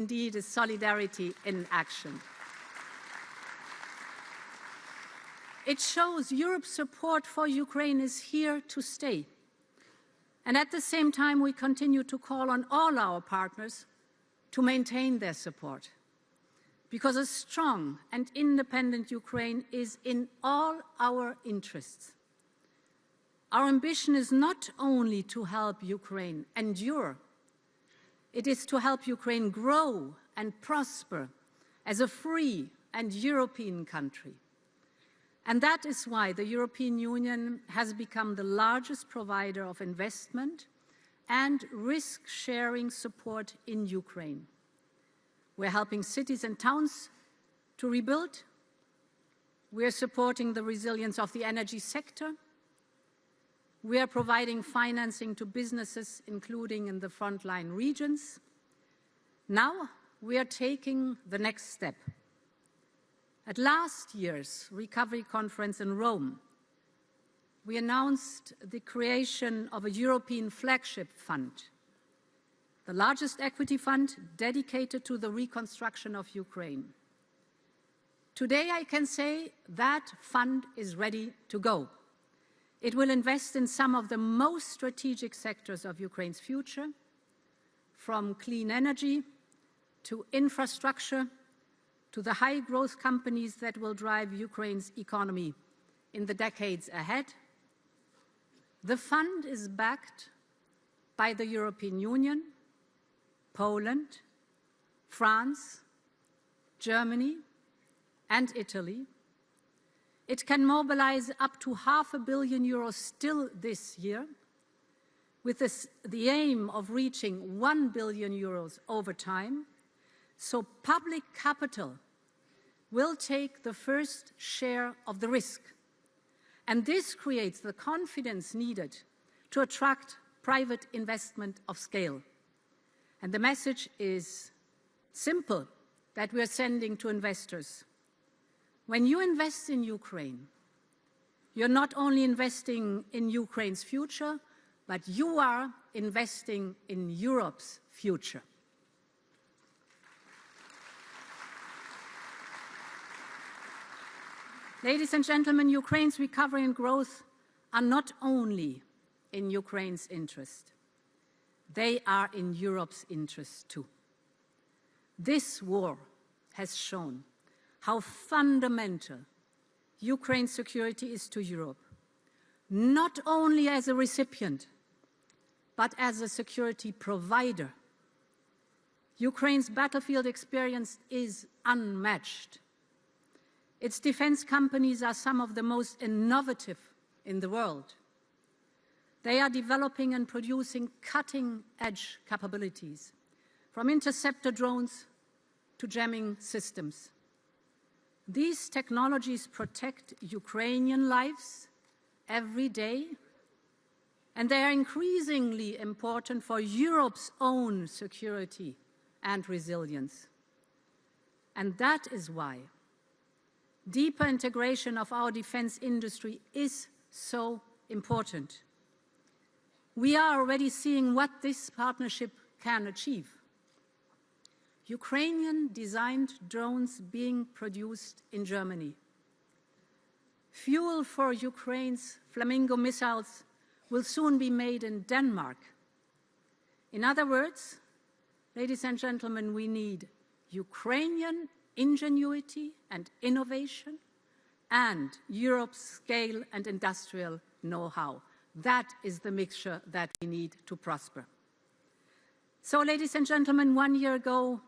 indeed is solidarity in action. It shows Europe's support for Ukraine is here to stay. And at the same time, we continue to call on all our partners to maintain their support, because a strong and independent Ukraine is in all our interests. Our ambition is not only to help Ukraine endure, it is to help Ukraine grow and prosper as a free and European country. And that is why the European Union has become the largest provider of investment and risk-sharing support in Ukraine. We're helping cities and towns to rebuild. We're supporting the resilience of the energy sector. We are providing financing to businesses, including in the frontline regions. Now we are taking the next step. At last year's Recovery Conference in Rome, we announced the creation of a European flagship fund, the largest equity fund dedicated to the reconstruction of Ukraine. Today, I can say that fund is ready to go. It will invest in some of the most strategic sectors of Ukraine's future, from clean energy to infrastructure, to the high-growth companies that will drive Ukraine's economy in the decades ahead. The fund is backed by the European Union, Poland, France, Germany, and Italy. It can mobilize up to €500 million still this year, with the aim of reaching €1 billion over time. So public capital will take the first share of the risk. And this creates the confidence needed to attract private investment of scale. And the message is simple that we are sending to investors. When you invest in Ukraine, you're not only investing in Ukraine's future, but you are investing in Europe's future. Ladies and gentlemen, Ukraine's recovery and growth are not only in Ukraine's interest, they are in Europe's interest too. This war has shown how fundamental Ukraine's security is to Europe, not only as a recipient, but as a security provider. Ukraine's battlefield experience is unmatched. Its defense companies are some of the most innovative in the world. They are developing and producing cutting-edge capabilities, from interceptor drones to jamming systems. These technologies protect Ukrainian lives every day, and they are increasingly important for Europe's own security and resilience. And that is why deeper integration of our defense industry is so important. We are already seeing what this partnership can achieve. Ukrainian-designed drones being produced in Germany. Fuel for Ukraine's Flamingo missiles will soon be made in Denmark. In other words, ladies and gentlemen, we need Ukrainian ingenuity and innovation, and Europe's scale and industrial know-how. That is the mixture that we need to prosper. So, ladies and gentlemen, 1 year ago,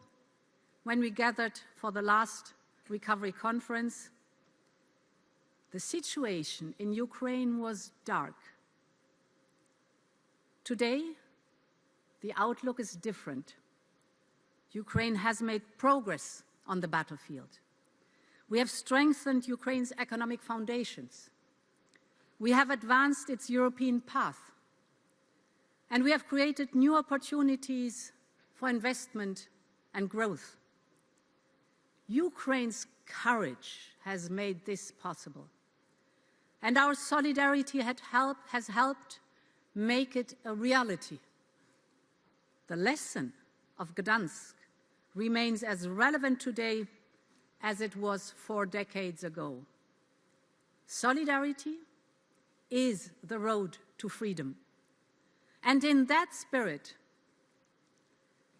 when we gathered for the last recovery conference, the situation in Ukraine was dark. Today, the outlook is different. Ukraine has made progress on the battlefield. We have strengthened Ukraine's economic foundations. We have advanced its European path. And we have created new opportunities for investment and growth. Ukraine's courage has made this possible. And our solidarity has helped make it a reality. The lesson of Gdansk remains as relevant today as it was 4 decades ago. Solidarity is the road to freedom. And in that spirit,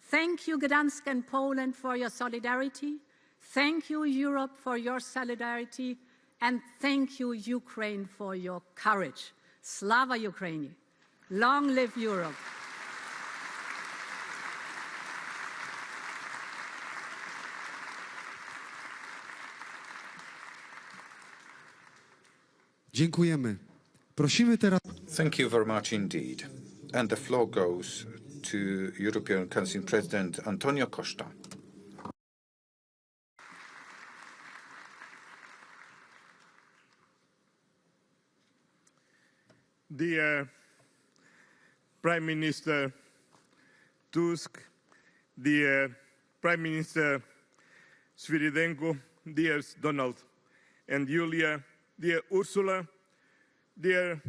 thank you, Gdansk and Poland, for your solidarity. Thank you, Europe, for your solidarity. And thank you, Ukraine, for your courage. Slava Ukraini. Long live Europe. Dziękujemy. Prosimy teraz... Thank you very much indeed. And the floor goes to European Council President Antonio Costa. Dear Prime Minister Tusk, dear Prime Minister Svyrydenko, dear Donald and Yulia, dear Ursula, dear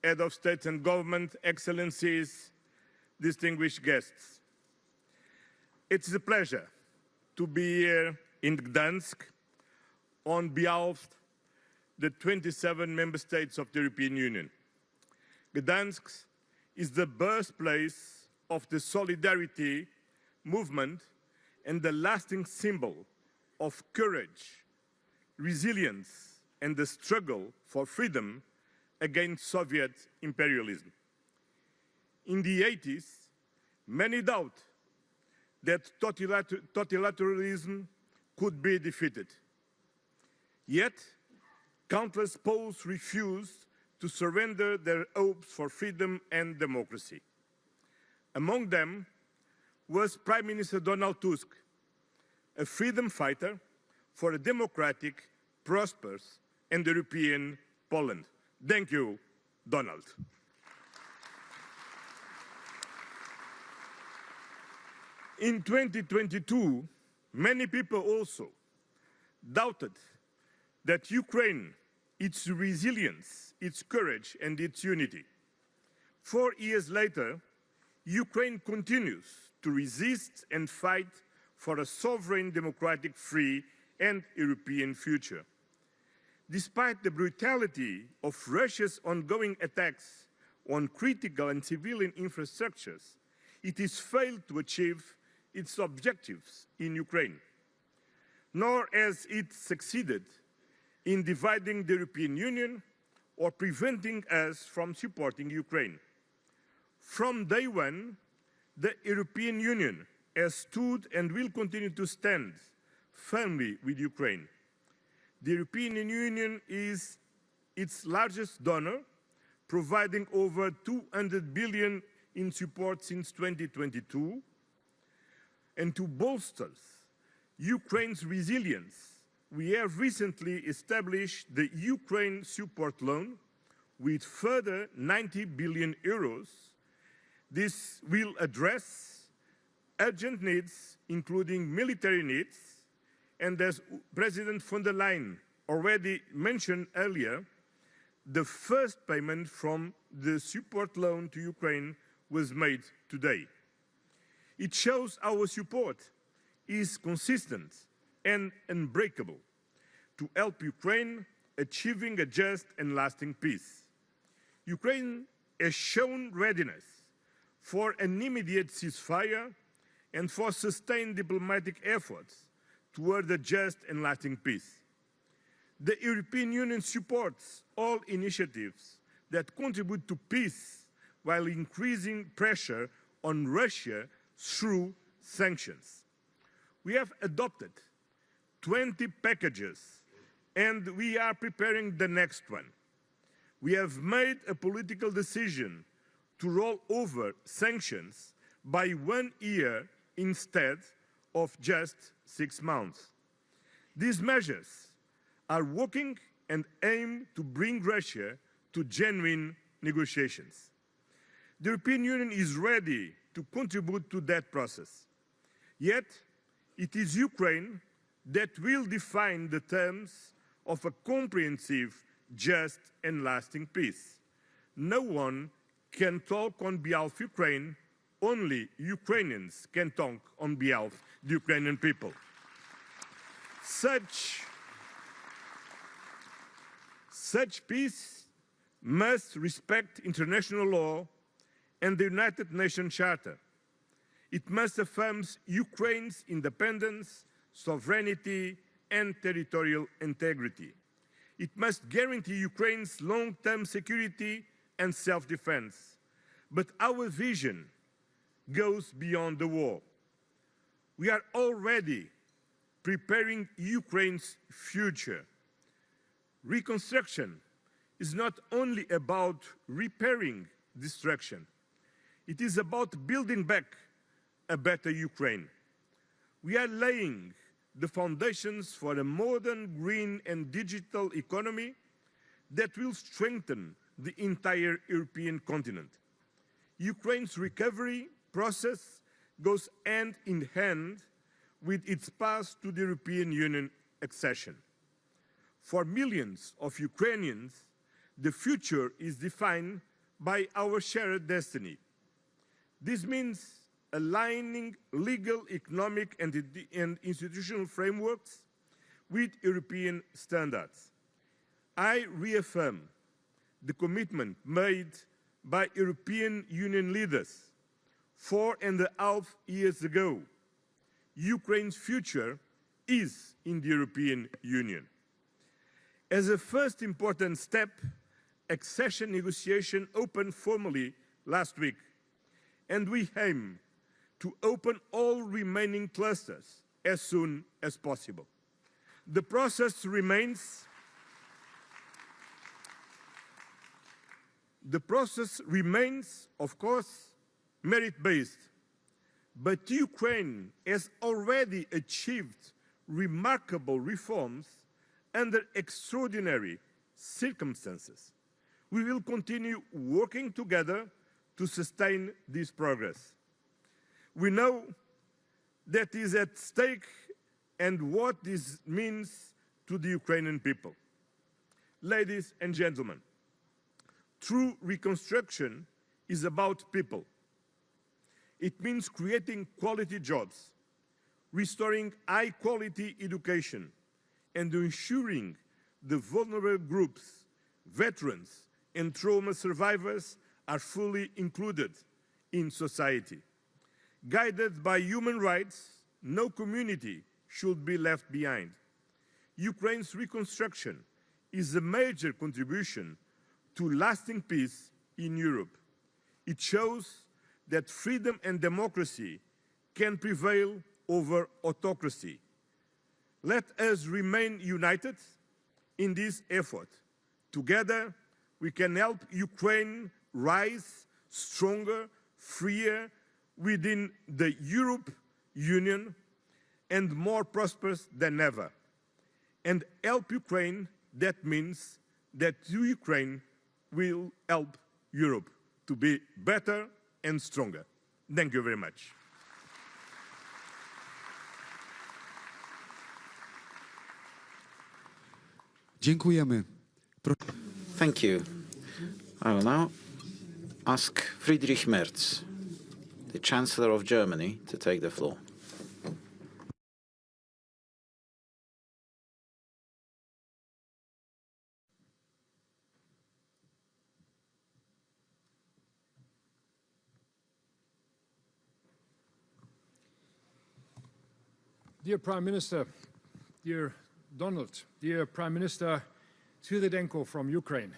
Head of State and Government, Excellencies, distinguished guests. It's a pleasure to be here in Gdansk on behalf of the 27 member states of the European Union. Gdansk is the birthplace of the solidarity movement and the lasting symbol of courage, resilience, and the struggle for freedom against Soviet imperialism. In the 80s, many doubt that totalitarianism could be defeated. Yet, countless Poles refused to surrender their hopes for freedom and democracy. Among them was Prime Minister Donald Tusk, a freedom fighter for a democratic, prosperous, and European Poland. Thank you, Donald. In 2022, many people also doubted that Ukraine, its resilience, its courage, and its unity. 4 years later, Ukraine continues to resist and fight for a sovereign, democratic, free, and European future. Despite the brutality of Russia's ongoing attacks on critical and civilian infrastructures, it has failed to achieve its objectives in Ukraine, nor has it succeeded in dividing the European Union or preventing us from supporting Ukraine. From day one, the European Union has stood and will continue to stand firmly with Ukraine. The European Union is its largest donor, providing over 200 billion in support since 2022. And to bolster Ukraine's resilience, we have recently established the Ukraine Support Loan with further 90 billion euros. This will address urgent needs, including military needs, and as President von der Leyen already mentioned earlier, the first payment from the support loan to Ukraine was made today. It shows our support is consistent and unbreakable to help Ukraine achieving a just and lasting peace. Ukraine has shown readiness for an immediate ceasefire and for sustained diplomatic efforts toward a just and lasting peace. The European Union supports all initiatives that contribute to peace while increasing pressure on Russia through sanctions. We have adopted 20 packages and we are preparing the next one. We have made a political decision to roll over sanctions by 1 year instead of just 6 months. These measures are working and aim to bring Russia to genuine negotiations. The European Union is ready to contribute to that process. Yet, it is Ukraine that will define the terms of a comprehensive, just and lasting peace. No one can talk on behalf of Ukraine only Ukrainians can talk on behalf of the Ukrainian people. Such peace must respect international law and the United Nations Charter. It must affirm Ukraine's independence, sovereignty, and territorial integrity. It must guarantee Ukraine's long-term security and self-defense. But our vision goes beyond the war. We are already preparing Ukraine's future. Reconstruction is not only about repairing destruction. It is about building back a better Ukraine. We are laying the foundations for a modern, green and digital economy that will strengthen the entire European continent. Ukraine's recovery process goes hand in hand with its path to the European Union accession. For millions of Ukrainians, the future is defined by our shared destiny. This means aligning legal, economic, and institutional frameworks with European standards. I reaffirm the commitment made by European Union leaders 4.5 years ago. Ukraine's future is in the European Union. As a first important step, accession negotiations opened formally last week, and we aim to open all remaining clusters as soon as possible. The process remains of course, merit-based, but Ukraine has already achieved remarkable reforms under extraordinary circumstances. We will continue working together to sustain this progress. We know that is at stake and what this means to the Ukrainian people. Ladies and gentlemen, true reconstruction is about people. It means creating quality jobs, restoring high-quality education, and ensuring the vulnerable groups, veterans, and trauma survivors are fully included in society. Guided by human rights, no community should be left behind. Ukraine's reconstruction is a major contribution to lasting peace in Europe. It shows that freedom and democracy can prevail over autocracy. Let us remain united in this effort. Together, we can help Ukraine rise stronger, freer, within the European Union and more prosperous than ever. And help Ukraine, that means that Ukraine will help Europe to be better and stronger. Thank you very much. Dziękujemy. Thank you. I will now ask Friedrich Merz, the Chancellor of Germany, to take the floor. Dear Prime Minister, dear Donald, dear Prime Minister Svyrydenko from Ukraine,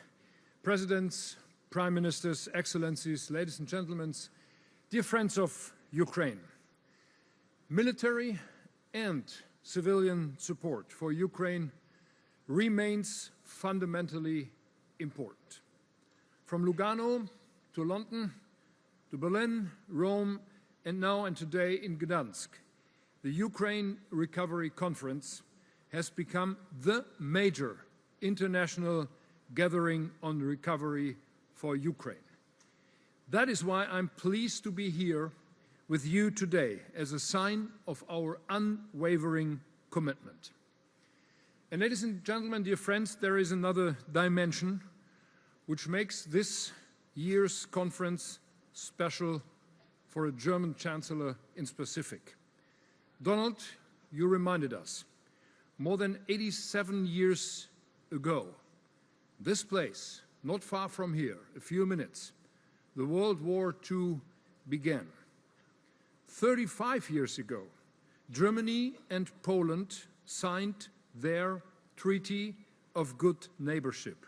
Presidents, Prime Ministers, Excellencies, ladies and gentlemen, dear friends of Ukraine, military and civilian support for Ukraine remains fundamentally important. From Lugano to London, to Berlin, Rome, and now and today in Gdansk, the Ukraine Recovery Conference has become the major international gathering on recovery for Ukraine. That is why I'm pleased to be here with you today as a sign of our unwavering commitment. And ladies and gentlemen, dear friends, there is another dimension which makes this year's conference special for a German chancellor in specific. Donald, you reminded us, more than 87 years ago, this place, not far from here, a few minutes, the World War II began. 35 years ago, Germany and Poland signed their Treaty of Good Neighborship.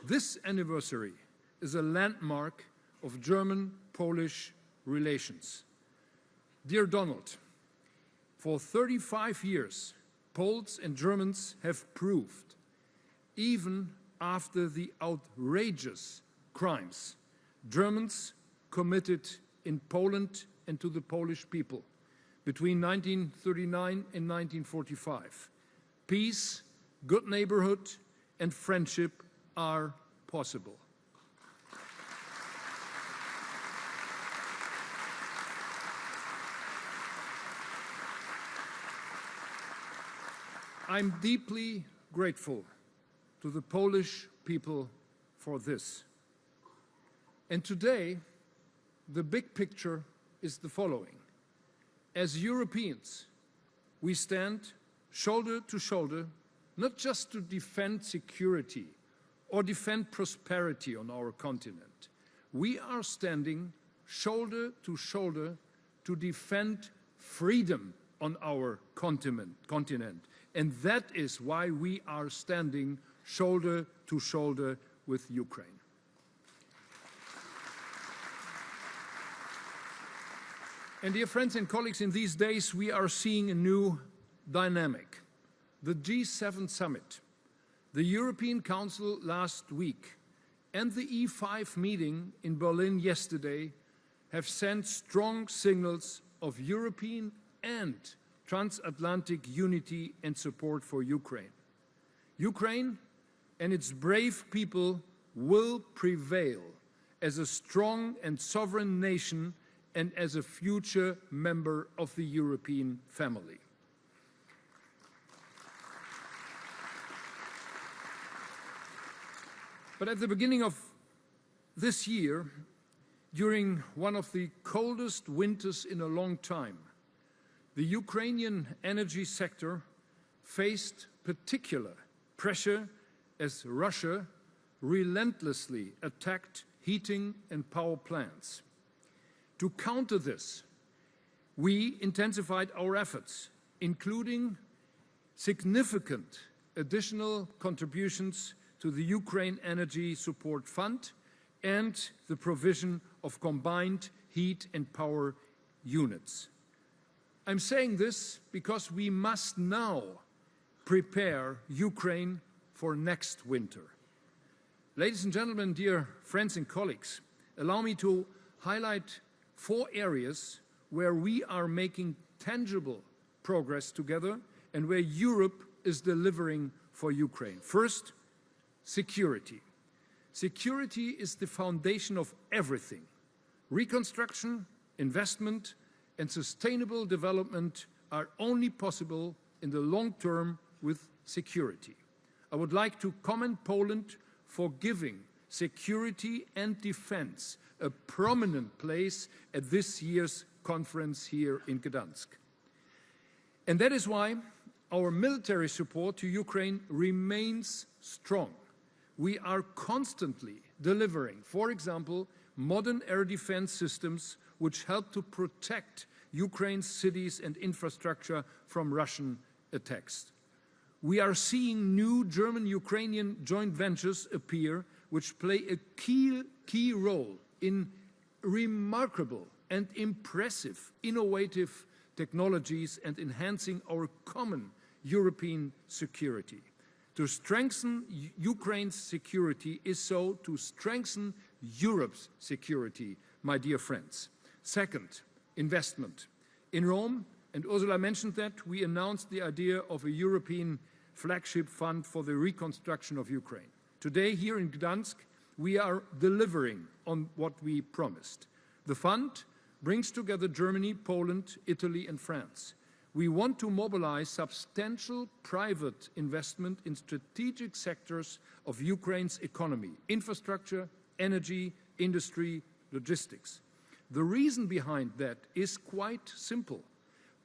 This anniversary is a landmark of German-Polish relations. Dear Donald, for 35 years, Poles and Germans have proved, even after the outrageous crimes Germans committed in Poland and to the Polish people between 1939 and 1945, peace, good neighborhood, and friendship are possible. I'm deeply grateful to the Polish people for this. And today, the big picture is the following. As Europeans, we stand shoulder to shoulder, not just to defend security or defend prosperity on our continent. We are standing shoulder to shoulder to defend freedom on our continent. And that is why we are standing shoulder to shoulder with Ukraine. And dear friends and colleagues, in these days we are seeing a new dynamic. The G7 summit, the European Council last week, and the E5 meeting in Berlin yesterday have sent strong signals of European and transatlantic unity and support for Ukraine. Ukraine and its brave people will prevail as a strong and sovereign nation and as a future member of the European family. But at the beginning of this year, during one of the coldest winters in a long time, the Ukrainian energy sector faced particular pressure as Russia relentlessly attacked heating and power plants. To counter this, we intensified our efforts, including significant additional contributions to the Ukraine Energy Support Fund and the provision of combined heat and power units. I'm saying this because we must now prepare Ukraine for next winter. Ladies and gentlemen, dear friends and colleagues, allow me to highlight 4 areas where we are making tangible progress together and where Europe is delivering for Ukraine. First, security. Security is the foundation of everything. Reconstruction, investment, and sustainable development are only possible in the long term with security. I would like to commend Poland for giving security and defense a prominent place at this year's conference here in Gdansk. And that is why our military support to Ukraine remains strong. We are constantly delivering, for example, modern air defense systems which help to protect Ukraine's cities and infrastructure from Russian attacks. We are seeing new German-Ukrainian joint ventures appear which play a key role in remarkable and impressive innovative technologies and enhancing our common European security. To strengthen Ukraine's security is so to strengthen Europe's security, my dear friends. Second, investment. In Rome, and Ursula mentioned that, we announced the idea of a European flagship fund for the reconstruction of Ukraine. Today, here in Gdansk, we are delivering on what we promised. The fund brings together Germany, Poland, Italy, and France. We want to mobilize substantial private investment in strategic sectors of Ukraine's economy, infrastructure, energy, industry, logistics. The reason behind that is quite simple.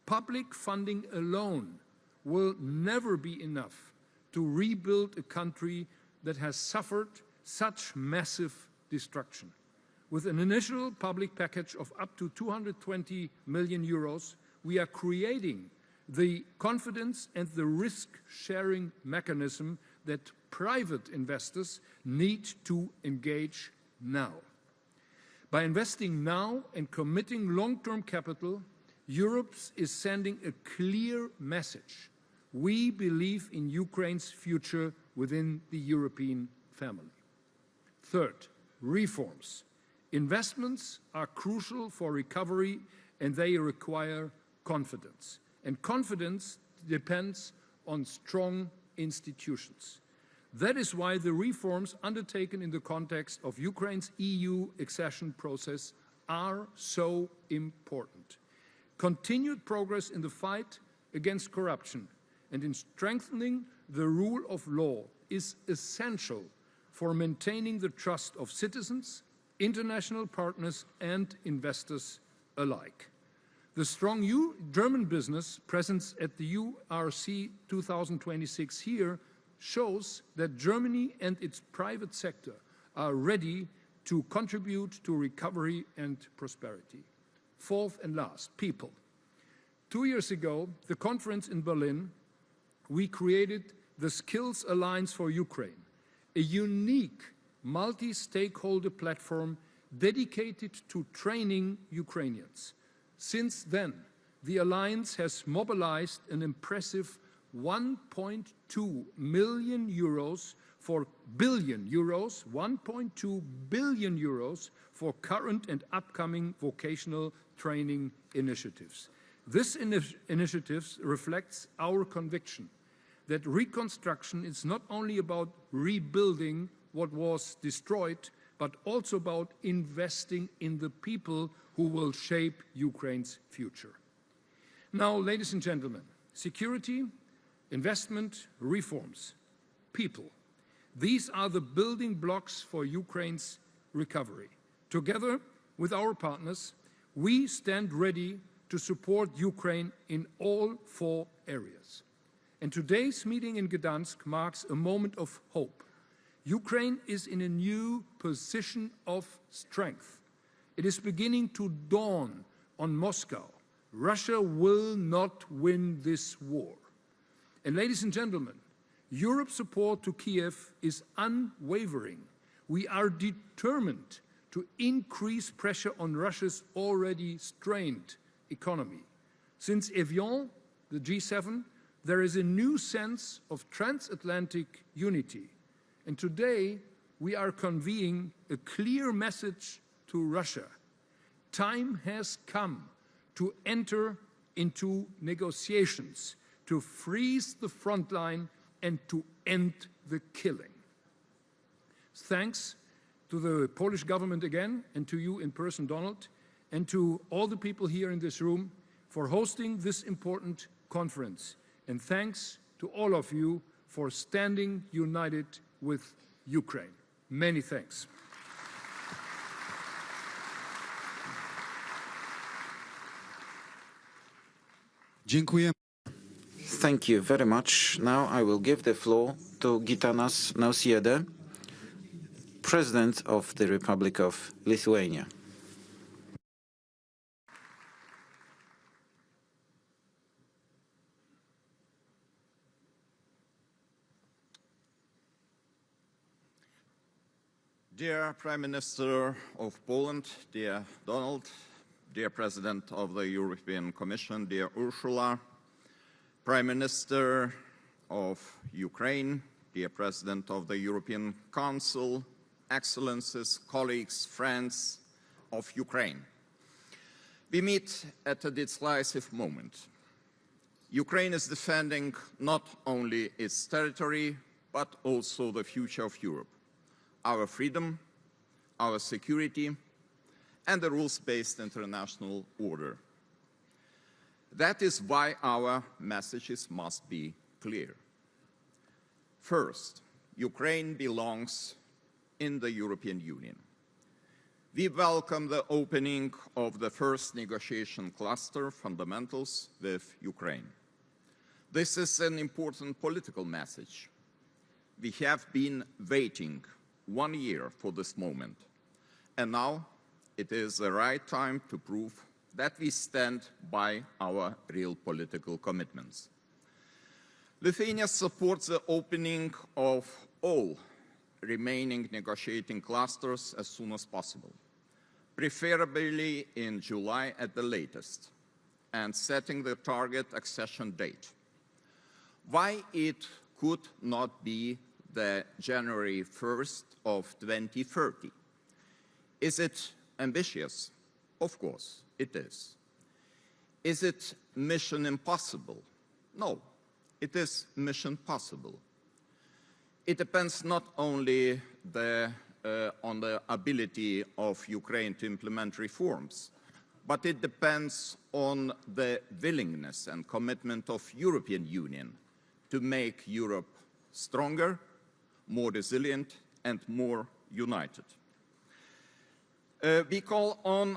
Public funding alone will never be enough to rebuild a country that has suffered such massive destruction. With an initial public package of up to 220 million euros, we are creating the confidence and the risk-sharing mechanism that private investors need to engage now. By investing now and committing long-term capital, Europe is sending a clear message. We believe in Ukraine's future within the European family. Third, reforms. Investments are crucial for recovery and they require confidence. And confidence depends on strong institutions. That is why the reforms undertaken in the context of Ukraine's EU accession process are so important. Continued progress in the fight against corruption and in strengthening the rule of law is essential for maintaining the trust of citizens, international partners and investors alike. The strong German business presence at the URC 2026 here shows that Germany and its private sector are ready to contribute to recovery and prosperity. Fourth and last, people. 2 years ago, the conference in Berlin, we created the Skills Alliance for Ukraine, a unique multi-stakeholder platform dedicated to training Ukrainians. Since then, the alliance has mobilized an impressive 1.2 billion euros for current and upcoming vocational training initiatives. This initiative reflects our conviction that reconstruction is not only about rebuilding what was destroyed, but also about investing in the people who will shape Ukraine's future. Now, ladies and gentlemen, security, investment, reforms, people. These are the building blocks for Ukraine's recovery. Together with our partners, we stand ready to support Ukraine in all 4 areas. And today's meeting in Gdansk marks a moment of hope. Ukraine is in a new position of strength. It is beginning to dawn on Moscow. Russia will not win this war. And ladies and gentlemen, Europe's support to Kiev is unwavering. We are determined to increase pressure on Russia's already strained economy. Since Evian, the G7, there is a new sense of transatlantic unity. And today, we are conveying a clear message to Russia. Time has come to enter into negotiations, to freeze the front line and to end the killing. Thanks to the Polish government again, and to you in person, Donald, and to all the people here in this room for hosting this important conference. And thanks to all of you for standing united with Ukraine. Many thanks. Dziękuję. Thank you very much. Now I will give the floor to Gitanas Nausėda, President of the Republic of Lithuania. Dear Prime Minister of Poland, dear Donald, dear President of the European Commission, dear Ursula, Prime Minister of Ukraine, dear President of the European Council, Excellencies, colleagues, friends of Ukraine. We meet at a decisive moment. Ukraine is defending not only its territory, but also the future of Europe, our freedom, our security, and the rules-based international order. That is why our messages must be clear. First, Ukraine belongs in the European Union. We welcome the opening of the first negotiation cluster, Fundamentals, with Ukraine. This is an important political message. We have been waiting 1 year for this moment, and now it is the right time to prove that we stand by our real political commitments. Lithuania supports the opening of all remaining negotiating clusters as soon as possible, preferably in July at the latest, and setting the target accession date. Why it could not be the January 1st of 2030? Is it ambitious? Of course, it is. Is it mission impossible? No, it is mission possible. It depends not only on the ability of Ukraine to implement reforms, but it depends on the willingness and commitment of European Union to make Europe stronger, more resilient, and more united. We call on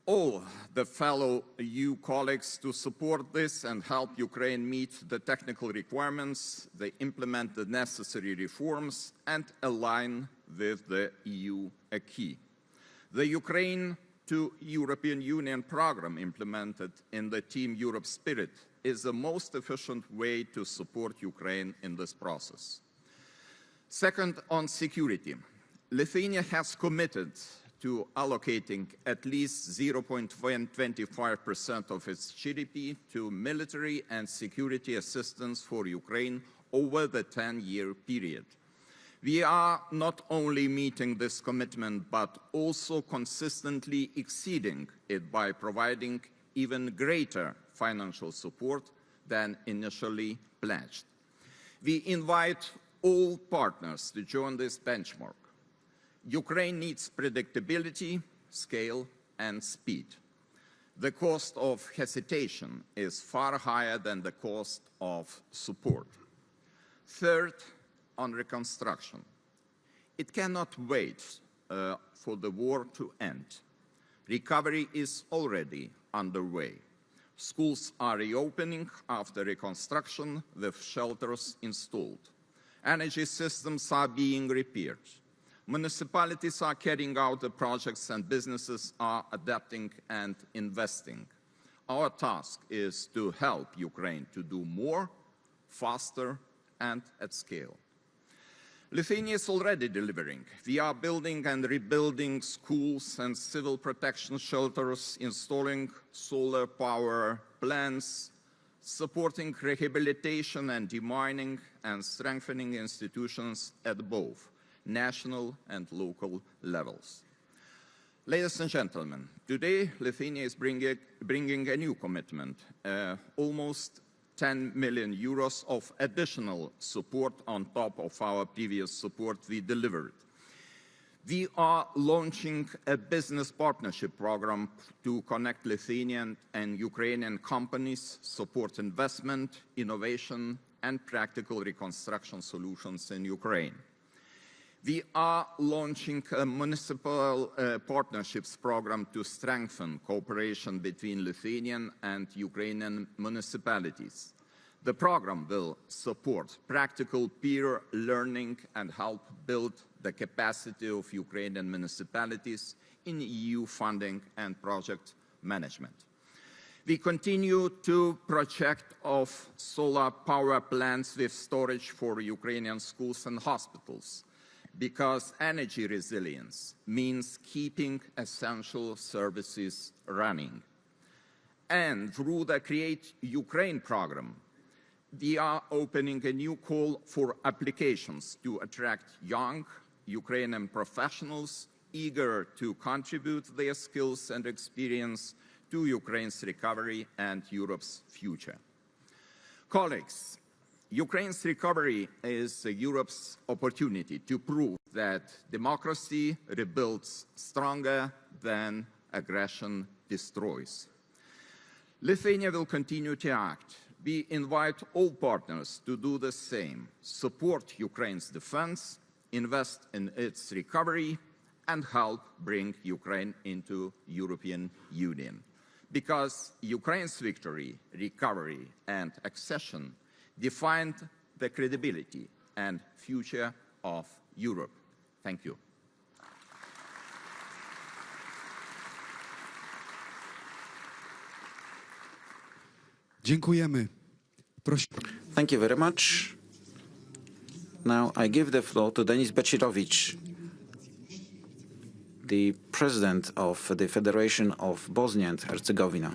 all the fellow EU colleagues to support this and help Ukraine meet the technical requirements, they implement the necessary reforms, and align with the EU acquis. The Ukraine to European Union program implemented in the Team Europe spirit is the most efficient way to support Ukraine in this process. Second, on security. Lithuania has committed to allocating at least 0.25% of its GDP to military and security assistance for Ukraine over the 10-year period. We are not only meeting this commitment, but also consistently exceeding it by providing even greater financial support than initially pledged. We invite all partners to join this benchmark. Ukraine needs predictability, scale, and speed. The cost of hesitation is far higher than the cost of support. Third, on reconstruction. It cannot wait for the war to end. Recovery is already underway. Schools are reopening after reconstruction with shelters installed. Energy systems are being repaired. Municipalities are carrying out the projects and businesses are adapting and investing. Our task is to help Ukraine to do more, faster, and at scale. Lithuania is already delivering. We are building and rebuilding schools and civil protection shelters, installing solar power plants, supporting rehabilitation and demining, and strengthening institutions at both national and local levels. Ladies and gentlemen, today Lithuania is bringing a new commitment, almost 10 million euros of additional support on top of our previous support we delivered. We are launching a business partnership program to connect Lithuanian and Ukrainian companies, support investment, innovation, and practical reconstruction solutions in Ukraine. We are launching a municipal partnerships program to strengthen cooperation between Lithuanian and Ukrainian municipalities. The program will support practical peer learning and help build the capacity of Ukrainian municipalities in EU funding and project management. We continue to project of solar power plants with storage for Ukrainian schools and hospitals, because energy resilience means keeping essential services running. And through the Create Ukraine program, we are opening a new call for applications to attract young Ukrainian professionals eager to contribute their skills and experience to Ukraine's recovery and Europe's future. Colleagues, Ukraine's recovery is Europe's opportunity to prove that democracy rebuilds stronger than aggression destroys. Lithuania will continue to act. We invite all partners to do the same, support Ukraine's defense, invest in its recovery, and help bring Ukraine into European Union. Because Ukraine's victory, recovery, and accession defined the credibility and future of Europe. Thank you. Dziękujemy. Thank you very much. Now I give the floor to Denis Bećirović, the President of the Federation of Bosnia and Herzegovina.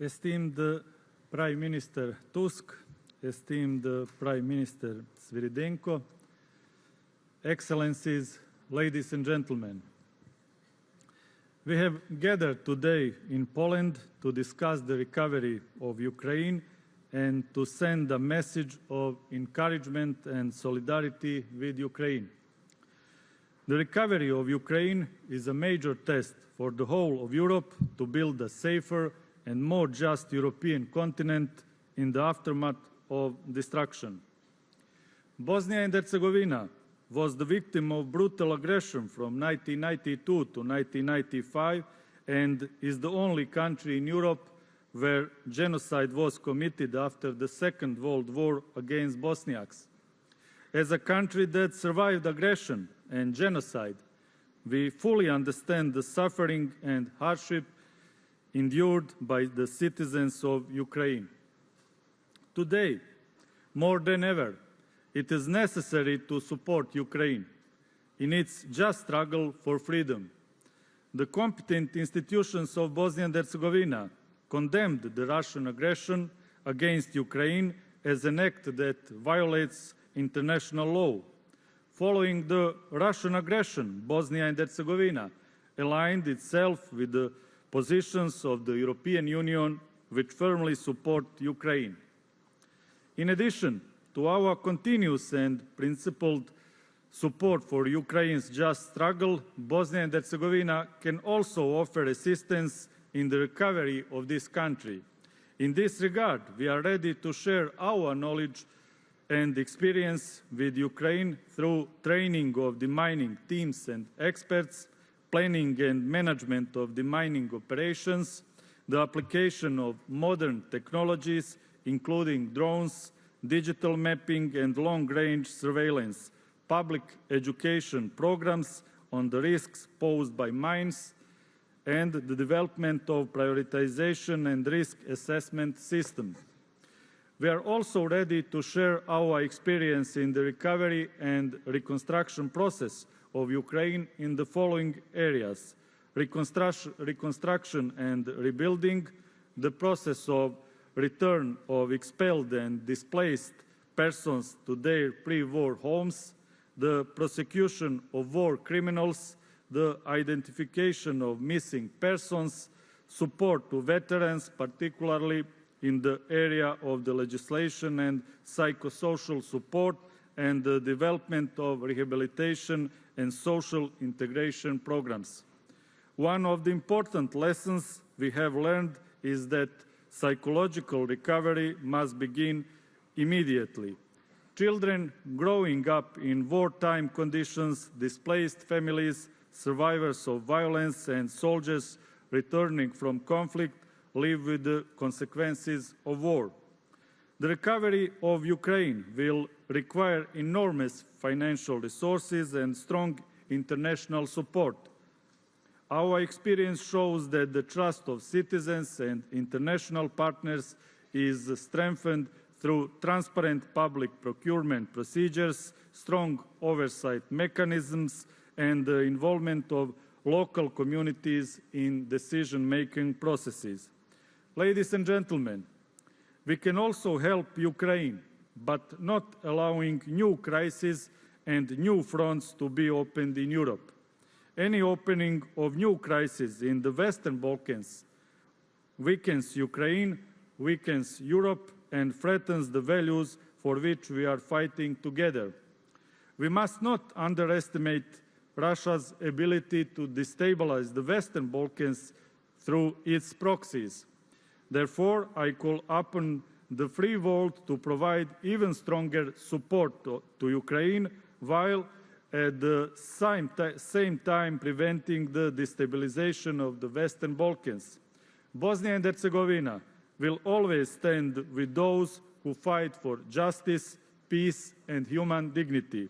Esteemed Prime Minister Tusk, esteemed Prime Minister Svyrydenko, Excellencies, ladies and gentlemen, we have gathered today in Poland to discuss the recovery of Ukraine and to send a message of encouragement and solidarity with Ukraine. The recovery of Ukraine is a major test for the whole of Europe to build a safer and more just European continent in the aftermath of destruction. Bosnia and Herzegovina was the victim of brutal aggression from 1992 to 1995 and is the only country in Europe where genocide was committed after the Second World War against Bosniaks. As a country that survived aggression and genocide, we fully understand the suffering and hardship endured by the citizens of Ukraine. Today, more than ever, it is necessary to support Ukraine in its just struggle for freedom. The competent institutions of Bosnia and Herzegovina condemned the Russian aggression against Ukraine as an act that violates international law. Following the Russian aggression, Bosnia and Herzegovina aligned itself with the positions of the European Union, which firmly support Ukraine. In addition to our continuous and principled support for Ukraine's just struggle, Bosnia and Herzegovina can also offer assistance in the recovery of this country. In this regard, we are ready to share our knowledge and experience with Ukraine through training of demining teams and experts, planning and management of demining operations, the application of modern technologies, including drones, digital mapping and long-range surveillance, public education programs on the risks posed by mines, and the development of prioritization and risk assessment systems. We are also ready to share our experience in the recovery and reconstruction process of Ukraine in the following areas: reconstruction and rebuilding, the process of return of expelled and displaced persons to their pre-war homes, the prosecution of war criminals, the identification of missing persons, support to veterans, particularly in the area of the legislation and psychosocial support, and the development of rehabilitation and social integration programs. One of the important lessons we have learned is that psychological recovery must begin immediately. Children growing up in wartime conditions, displaced families, survivors of violence, and soldiers returning from conflict live with the consequences of war. The recovery of Ukraine will require enormous financial resources and strong international support. Our experience shows that the trust of citizens and international partners is strengthened through transparent public procurement procedures, strong oversight mechanisms, and the involvement of local communities in decision-making processes. Ladies and gentlemen, we can also help Ukraine, but not allowing new crises and new fronts to be opened in Europe. Any opening of new crises in the Western Balkans weakens Ukraine, weakens Europe, and threatens the values for which we are fighting together. We must not underestimate Russia's ability to destabilize the Western Balkans through its proxies. Therefore, I call upon the free world to provide even stronger support to Ukraine, while at the same time preventing the destabilization of the Western Balkans. Bosnia and Herzegovina will always stand with those who fight for justice, peace, and human dignity.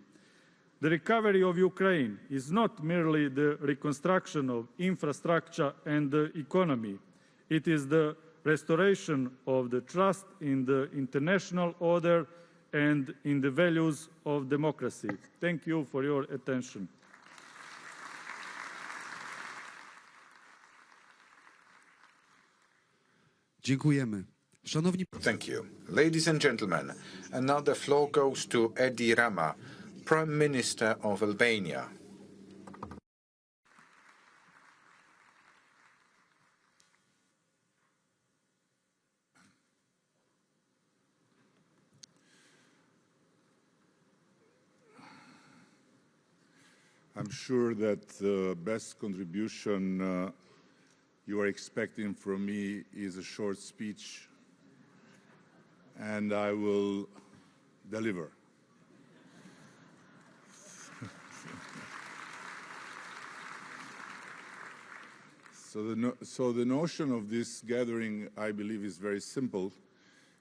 The recovery of Ukraine is not merely the reconstruction of infrastructure and the economy. It is the restoration of the trust in the international order and in the values of democracy. Thank you for your attention. Dziękujemy. Thank you. Ladies and gentlemen, and now the floor goes to Edi Rama, Prime Minister of Albania. I'm sure that the best contribution you are expecting from me is a short speech, and I will deliver. So the notion of this gathering, I believe, is very simple.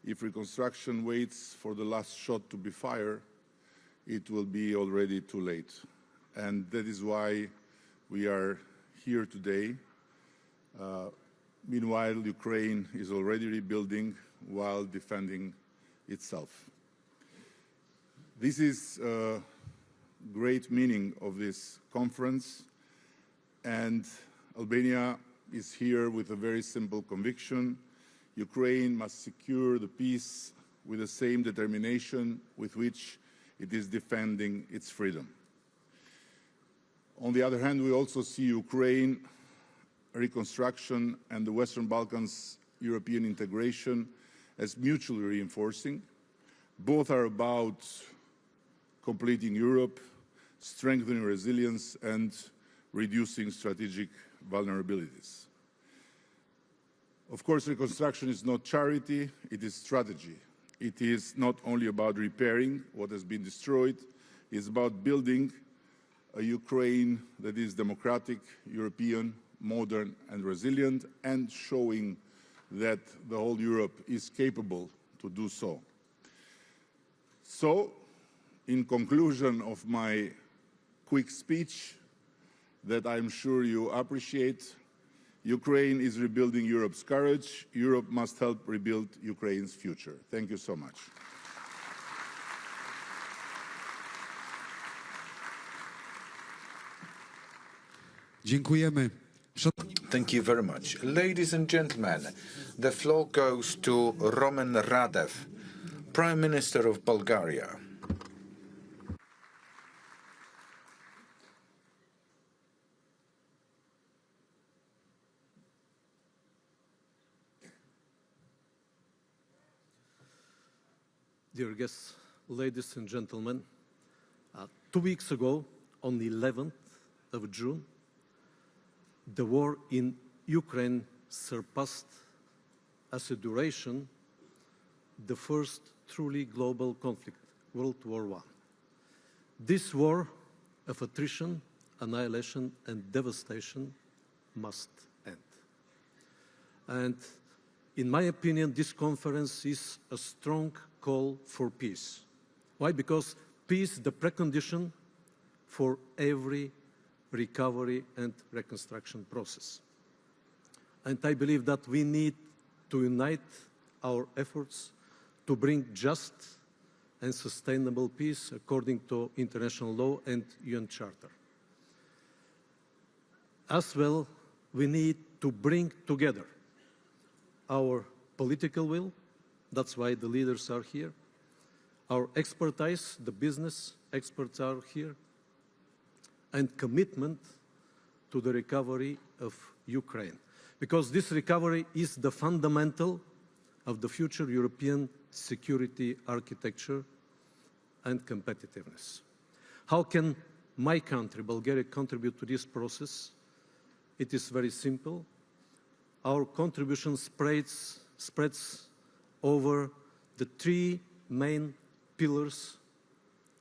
If reconstruction waits for the last shot to be fired, it will be already too late. And that is why we are here today. Meanwhile, Ukraine is already rebuilding while defending itself. This is a great meaning of this conference, and Albania is here with a very simple conviction. Ukraine must secure the peace with the same determination with which it is defending its freedom. On the other hand, we also see Ukraine reconstruction and the Western Balkans European integration as mutually reinforcing. Both are about completing Europe, strengthening resilience, and reducing strategic vulnerabilities. Of course, reconstruction is not charity, it is strategy. It is not only about repairing what has been destroyed, it's about building a Ukraine that is democratic, European, modern, and resilient, and showing that the whole Europe is capable to do so. So, in conclusion of my quick speech, that I'm sure you appreciate, Ukraine is rebuilding Europe's courage. Europe must help rebuild Ukraine's future. Thank you so much. Dziękujemy. Thank you very much. Ladies and gentlemen, the floor goes to Roman Radev, Prime Minister of Bulgaria. Dear guests, ladies and gentlemen, 2 weeks ago, on the 11th of June, the war in Ukraine surpassed as a duration the first truly global conflict, World War I. This war of attrition, annihilation, and devastation must end. And in my opinion, this conference is a strong call for peace. Why? Because peace is the precondition for every recovery and reconstruction process. And I believe that we need to unite our efforts to bring just and sustainable peace according to international law and UN Charter. As well, we need to bring together our political will, that's why the leaders are here, our expertise, the business experts are here, and commitment to the recovery of Ukraine. Because this recovery is the fundamental of the future European security architecture and competitiveness. How can my country, Bulgaria, contribute to this process? It is very simple. our contribution spreads over the three main pillars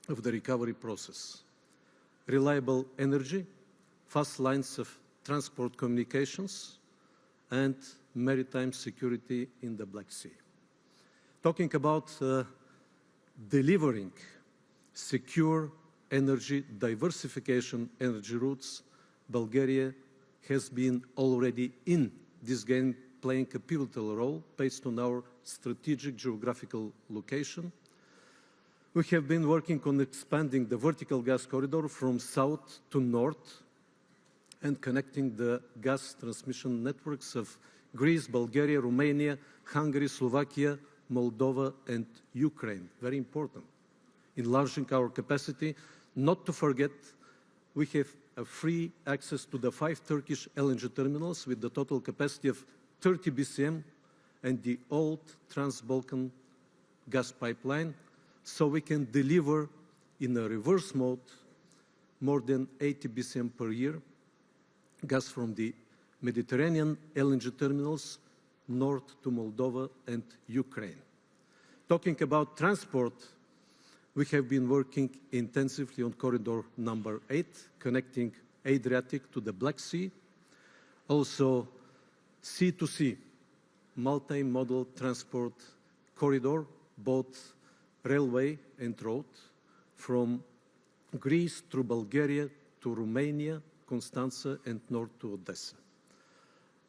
of the recovery process: reliable energy, fast lines of transport communications, and maritime security in the Black Sea. Talking about delivering secure energy diversification energy routes, Bulgaria has been already in this game, playing a pivotal role based on our strategic geographical location. We have been working on expanding the vertical gas corridor from south to north and connecting the gas transmission networks of Greece, Bulgaria, Romania, Hungary, Slovakia, Moldova, and Ukraine. Very important. Enlarging our capacity. Not to forget, we have a free access to the 5 Turkish LNG terminals with the total capacity of 30 BCM and the old Trans-Balkan gas pipeline, so we can deliver in a reverse mode more than 80 BCM per year gas from the Mediterranean LNG terminals north to Moldova and Ukraine. Talking about transport, we have been working intensively on corridor number 8, connecting Adriatic to the Black Sea. Also, sea to sea, multimodal transport corridor, both railway and road, from Greece through Bulgaria to Romania, Constanța, and north to Odessa.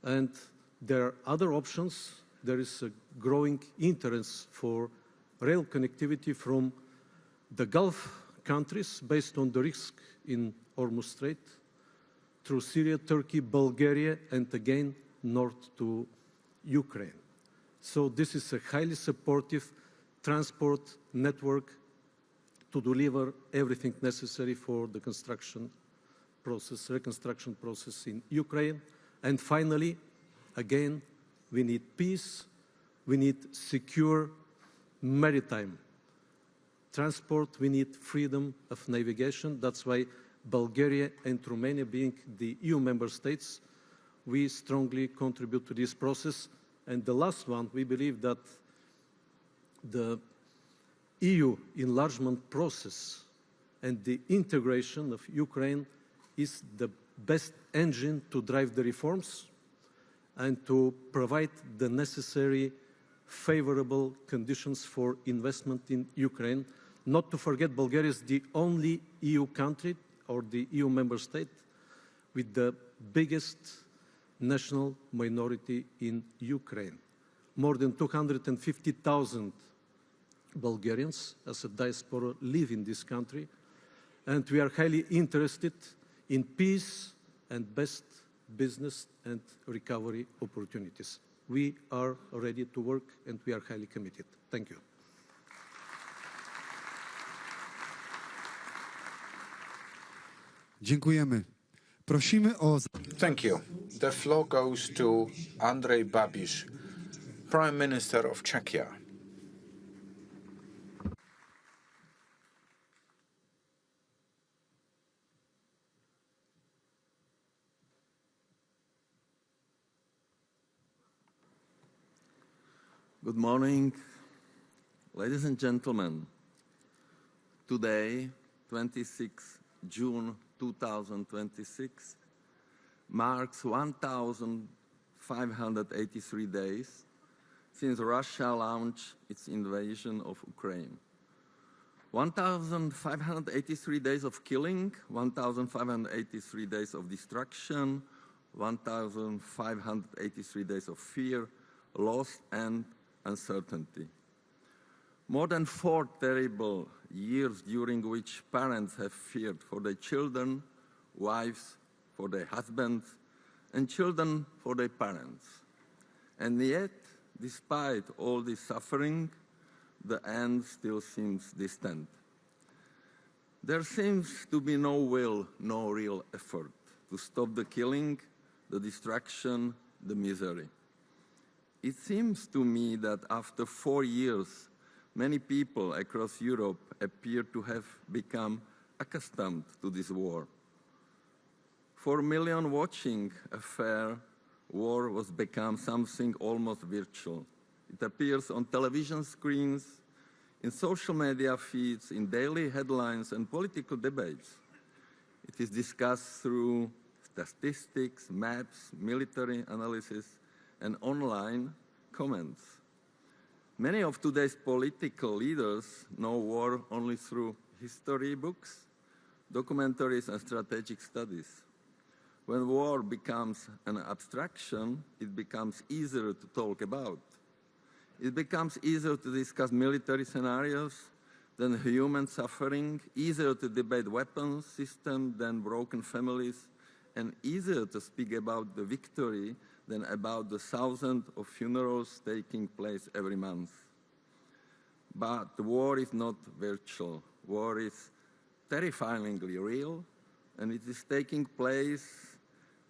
And there are other options. There is a growing interest for rail connectivity from the Gulf countries based on the risk in Hormuz Strait through Syria, Turkey, Bulgaria, and again north to Ukraine. So this is a highly supportive transport network to deliver everything necessary for the construction process, reconstruction process in Ukraine. And finally, again, we need peace, we need secure maritime transport, we need freedom of navigation. That's why Bulgaria and Romania, being the EU member states, we strongly contribute to this process. And the last one, we believe that the EU enlargement process and the integration of Ukraine is the best engine to drive the reforms and to provide the necessary favorable conditions for investment in Ukraine. Not to forget, Bulgaria is the only EU country or the EU member state with the biggest national minority in Ukraine. More than 250,000 Bulgarians as a diaspora live in this country, and we are highly interested in peace and best business and recovery opportunities. We are ready to work and we are highly committed. Thank you. Dziękujemy. Prosimy o... Thank you. The floor goes to Andrej Babiš, Prime Minister of Czechia. Good morning, ladies and gentlemen. Today, 26 June 2026, marks 1,583 days since Russia launched its invasion of Ukraine. 1,583 days of killing, 1,583 days of destruction, 1,583 days of fear, loss, and uncertainty. More than 4 terrible years during which parents have feared for their children, wives for their husbands, and children for their parents. And yet, despite all this suffering, the end still seems distant. There seems to be no will, no real effort to stop the killing, the destruction, the misery. It seems to me that after 4 years, many people across Europe appear to have become accustomed to this war. For millions watching affair, war was become something almost virtual. It appears on television screens, in social media feeds, in daily headlines and political debates. It is discussed through statistics, maps, military analysis, and online comments. Many of today's political leaders know war only through history books, documentaries, and strategic studies. When war becomes an abstraction, it becomes easier to talk about. It becomes easier to discuss military scenarios than human suffering, easier to debate weapons systems than broken families, and easier to speak about the victory than about the thousands of funerals taking place every month. But the war is not virtual. War is terrifyingly real, and it is taking place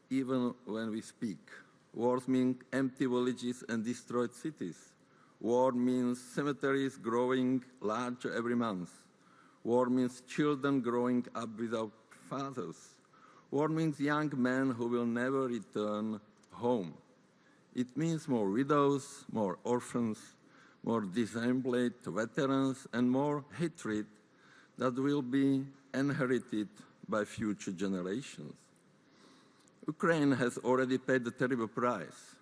even when we speak. Wars mean empty villages and destroyed cities. War means cemeteries growing larger every month. War means children growing up without fathers. War means young men who will never return home. It means more widows, more orphans, more disabled veterans, and more hatred that will be inherited by future generations. Ukraine has already paid a terrible price.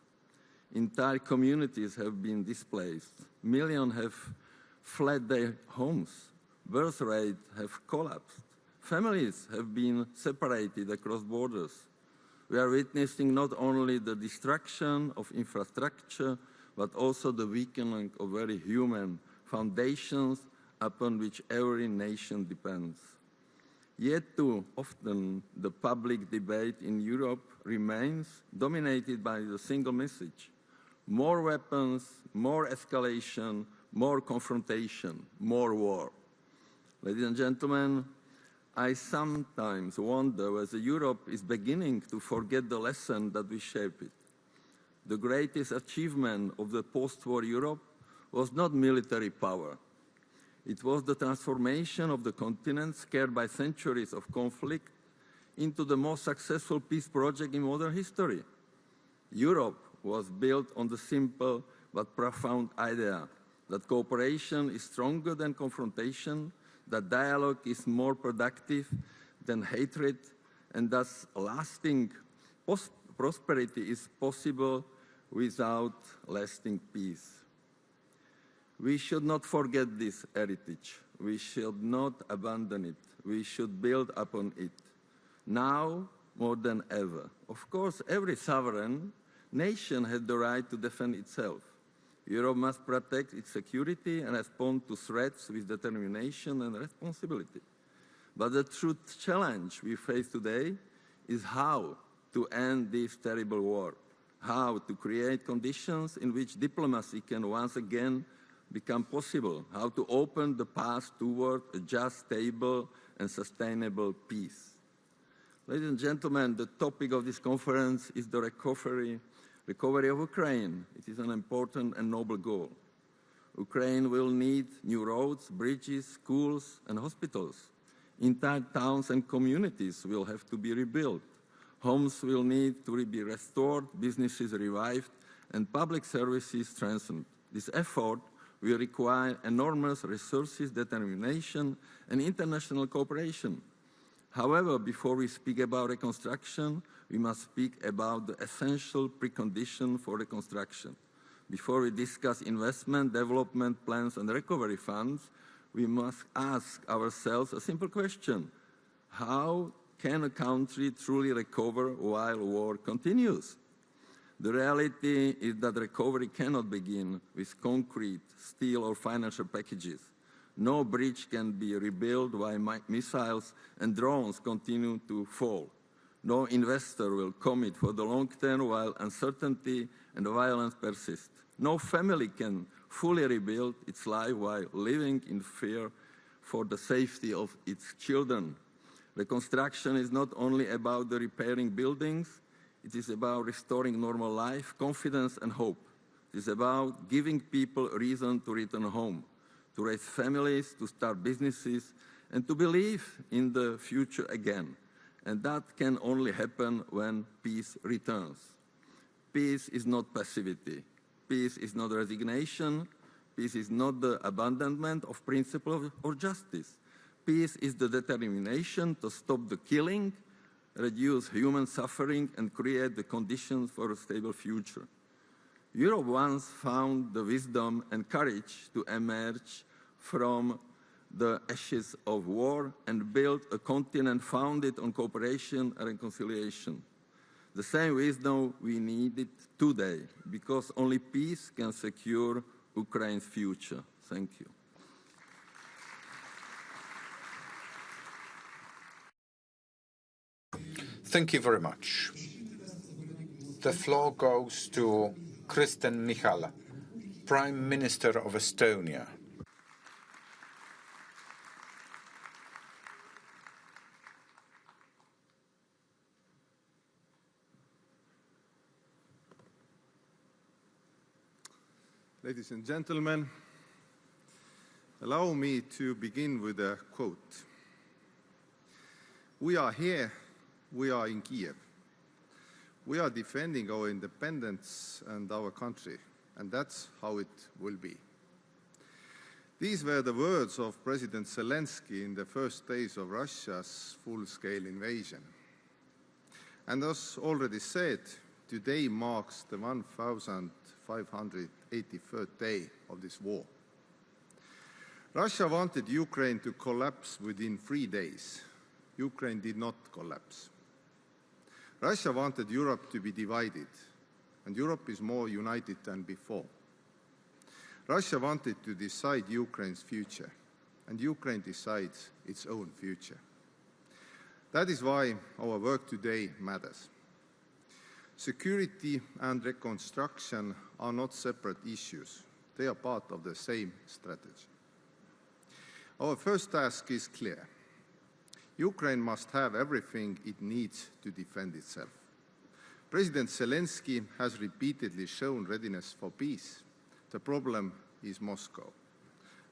Entire communities have been displaced. Millions have fled their homes. Birth rates have collapsed. Families have been separated across borders. We are witnessing not only the destruction of infrastructure, but also the weakening of very human foundations upon which every nation depends. Yet too often, the public debate in Europe remains dominated by the single message: more weapons, more escalation, more confrontation, more war. Ladies and gentlemen, I sometimes wonder whether Europe is beginning to forget the lesson that we shaped it. The greatest achievement of the post-war Europe was not military power. It was the transformation of the continent, scarred by centuries of conflict, into the most successful peace project in modern history. Europe was built on the simple but profound idea that cooperation is stronger than confrontation, that dialogue is more productive than hatred, and thus lasting prosperity is possible without lasting peace. We should not forget this heritage. We should not abandon it. We should build upon it, now more than ever. Of course, every sovereign nation has the right to defend itself. Europe must protect its security and respond to threats with determination and responsibility. But the true challenge we face today is how to end this terrible war, how to create conditions in which diplomacy can once again become possible, how to open the path toward a just, stable, and sustainable peace. Ladies and gentlemen, the topic of this conference is the recovery of Ukraine. It is an important and noble goal. Ukraine will need new roads, bridges, schools, and hospitals. Entire towns and communities will have to be rebuilt. Homes will need to be restored, businesses revived, and public services strengthened. This effort will require enormous resources, determination, and international cooperation. However, before we speak about reconstruction, we must speak about the essential precondition for reconstruction. Before we discuss investment, development plans, and recovery funds, we must ask ourselves a simple question: how can a country truly recover while war continues? The reality is that recovery cannot begin with concrete, steel, or financial packages. No bridge can be rebuilt while missiles and drones continue to fall. No investor will commit for the long term while uncertainty and violence persist. No family can fully rebuild its life while living in fear for the safety of its children. Reconstruction is not only about the repairing buildings, it is about restoring normal life, confidence, and hope. It is about giving people a reason to return home, to raise families, to start businesses, and to believe in the future again. And that can only happen when peace returns. Peace is not passivity. Peace is not resignation. Peace is not the abandonment of principles or justice. Peace is the determination to stop the killing, reduce human suffering, and create the conditions for a stable future. Europe once found the wisdom and courage to emerge from the ashes of war and build a continent founded on cooperation and reconciliation. The same wisdom we need today, because only peace can secure Ukraine's future. Thank you. Thank you very much. The floor goes to Kristen Michal, Prime Minister of Estonia. Ladies and gentlemen, allow me to begin with a quote. We are here, we are in Kiev. We are defending our independence and our country, and that's how it will be. These were the words of President Zelensky in the first days of Russia's full-scale invasion. And as already said, today marks the 1,583rd day of this war. Russia wanted Ukraine to collapse within 3 days. Ukraine did not collapse. Russia wanted Europe to be divided, and Europe is more united than before. Russia wanted to decide Ukraine's future, and Ukraine decides its own future. That is why our work today matters. Security and reconstruction are not separate issues. They are part of the same strategy. Our first task is clear. Ukraine must have everything it needs to defend itself. President Zelensky has repeatedly shown readiness for peace. The problem is Moscow.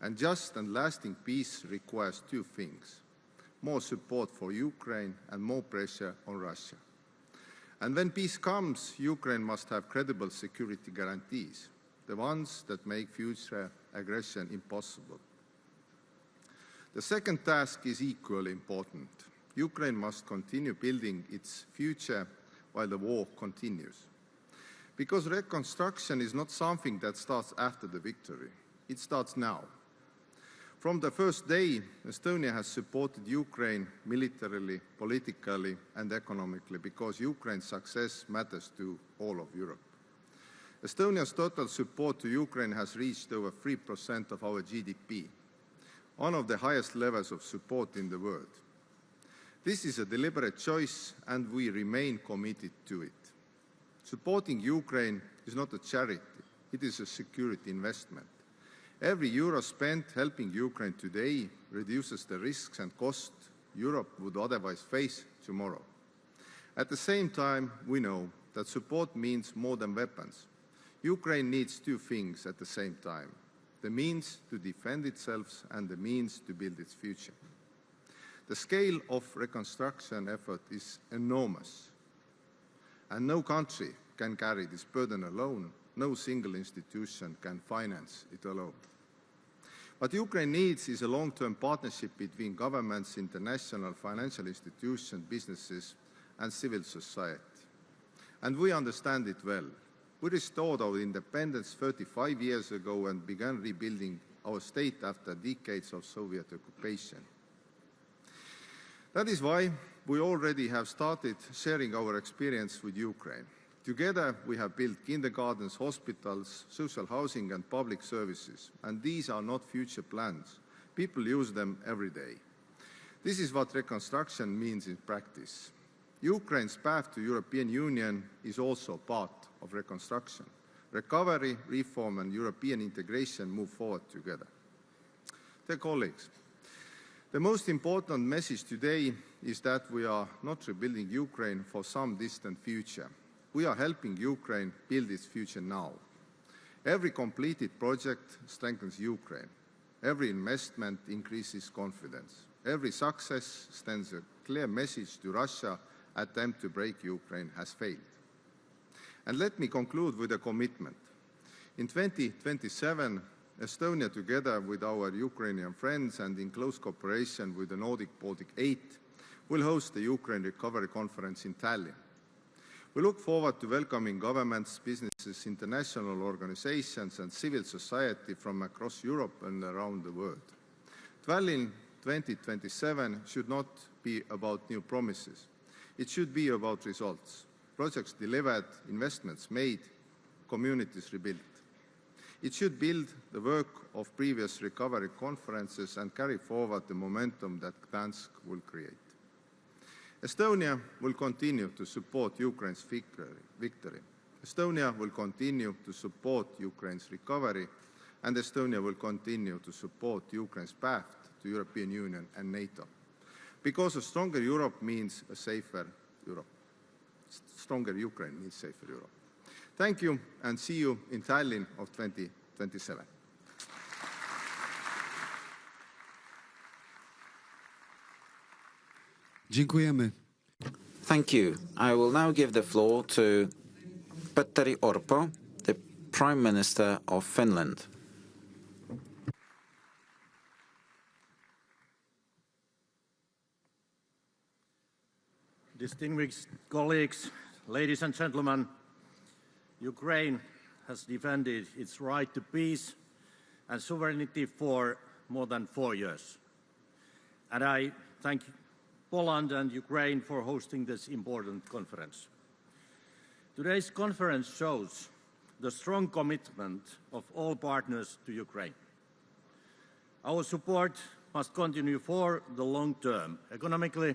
And just and lasting peace requires two things: more support for Ukraine and more pressure on Russia. And when peace comes, Ukraine must have credible security guarantees, the ones that make future aggression impossible. The second task is equally important. Ukraine must continue building its future while the war continues. Because reconstruction is not something that starts after the victory. It starts now. From the first day, Estonia has supported Ukraine militarily, politically, and economically because Ukraine's success matters to all of Europe. Estonia's total support to Ukraine has reached over 3% of our GDP, one of the highest levels of support in the world. This is a deliberate choice, and we remain committed to it. Supporting Ukraine is not a charity, it is a security investment. Every euro spent helping Ukraine today reduces the risks and costs Europe would otherwise face tomorrow. At the same time, we know that support means more than weapons. Ukraine needs two things at the same time: the means to defend itself and the means to build its future. The scale of reconstruction effort is enormous, and no country can carry this burden alone. No single institution can finance it alone. What Ukraine needs is a long-term partnership between governments, international financial institutions, businesses, and civil society. And we understand it well. We restored our independence 35 years ago and began rebuilding our state after decades of Soviet occupation. That is why we already have started sharing our experience with Ukraine. Together, we have built kindergartens, hospitals, social housing, and public services. And these are not future plans. People use them every day. This is what reconstruction means in practice. Ukraine's path to European Union is also part of reconstruction. Recovery, reform, and European integration move forward together. Dear colleagues, the most important message today is that we are not rebuilding Ukraine for some distant future. We are helping Ukraine build its future now. Every completed project strengthens Ukraine. Every investment increases confidence. Every success sends a clear message to Russia: attempt to break Ukraine has failed. And let me conclude with a commitment. In 2027, Estonia, together with our Ukrainian friends and in close cooperation with the Nordic-Baltic 8, will host the Ukraine Recovery Conference in Tallinn. We look forward to welcoming governments, businesses, international organizations and civil society from across Europe and around the world. Tallinn 2027 should not be about new promises. It should be about results, projects delivered, investments made, communities rebuilt. It should build the work of previous recovery conferences and carry forward the momentum that Gdansk will create. Estonia will continue to support Ukraine's victory. Estonia will continue to support Ukraine's recovery, and Estonia will continue to support Ukraine's path to European Union and NATO. Because a stronger Europe means a safer Europe. Stronger Ukraine means safer Europe. Thank you, and see you in Tallinn of 2027. Dziękujemy. Thank you. I will now give the floor to Petteri Orpo, the Prime Minister of Finland. Distinguished colleagues, ladies and gentlemen, Ukraine has defended its right to peace and sovereignty for more than 4 years. And I thank Poland and Ukraine for hosting this important conference. Today's conference shows the strong commitment of all partners to Ukraine. Our support must continue for the long term, economically,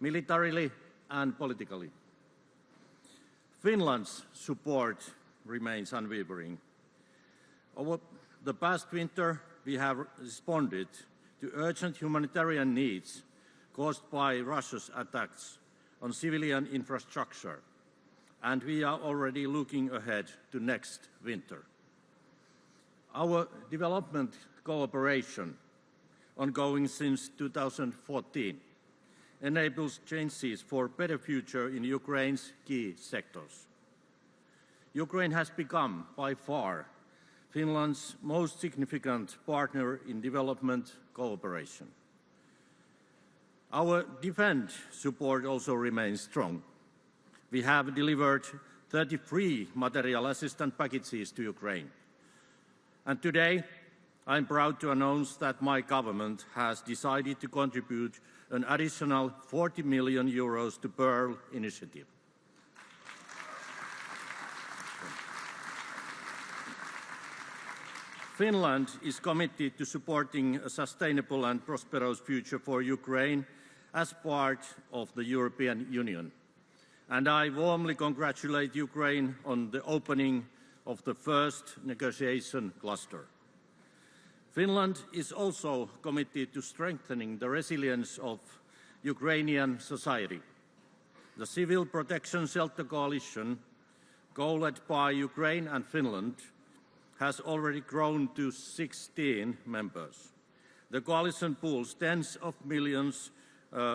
militarily and politically. Finland's support remains unwavering. Over the past winter, we have responded to urgent humanitarian needs caused by Russia's attacks on civilian infrastructure, and we are already looking ahead to next winter. Our development cooperation, ongoing since 2014, enables chances for a better future in Ukraine's key sectors. Ukraine has become, by far, Finland's most significant partner in development cooperation. Our defense support also remains strong. We have delivered 33 material assistance packages to Ukraine. And today, I'm proud to announce that my government has decided to contribute an additional 40 million euros to Pearl initiative. Finland is committed to supporting a sustainable and prosperous future for Ukraine as part of the European Union. And I warmly congratulate Ukraine on the opening of the first negotiation cluster. Finland is also committed to strengthening the resilience of Ukrainian society. The Civil Protection Shelter Coalition, co-led by Ukraine and Finland, has already grown to 16 members. The coalition pools tens of millions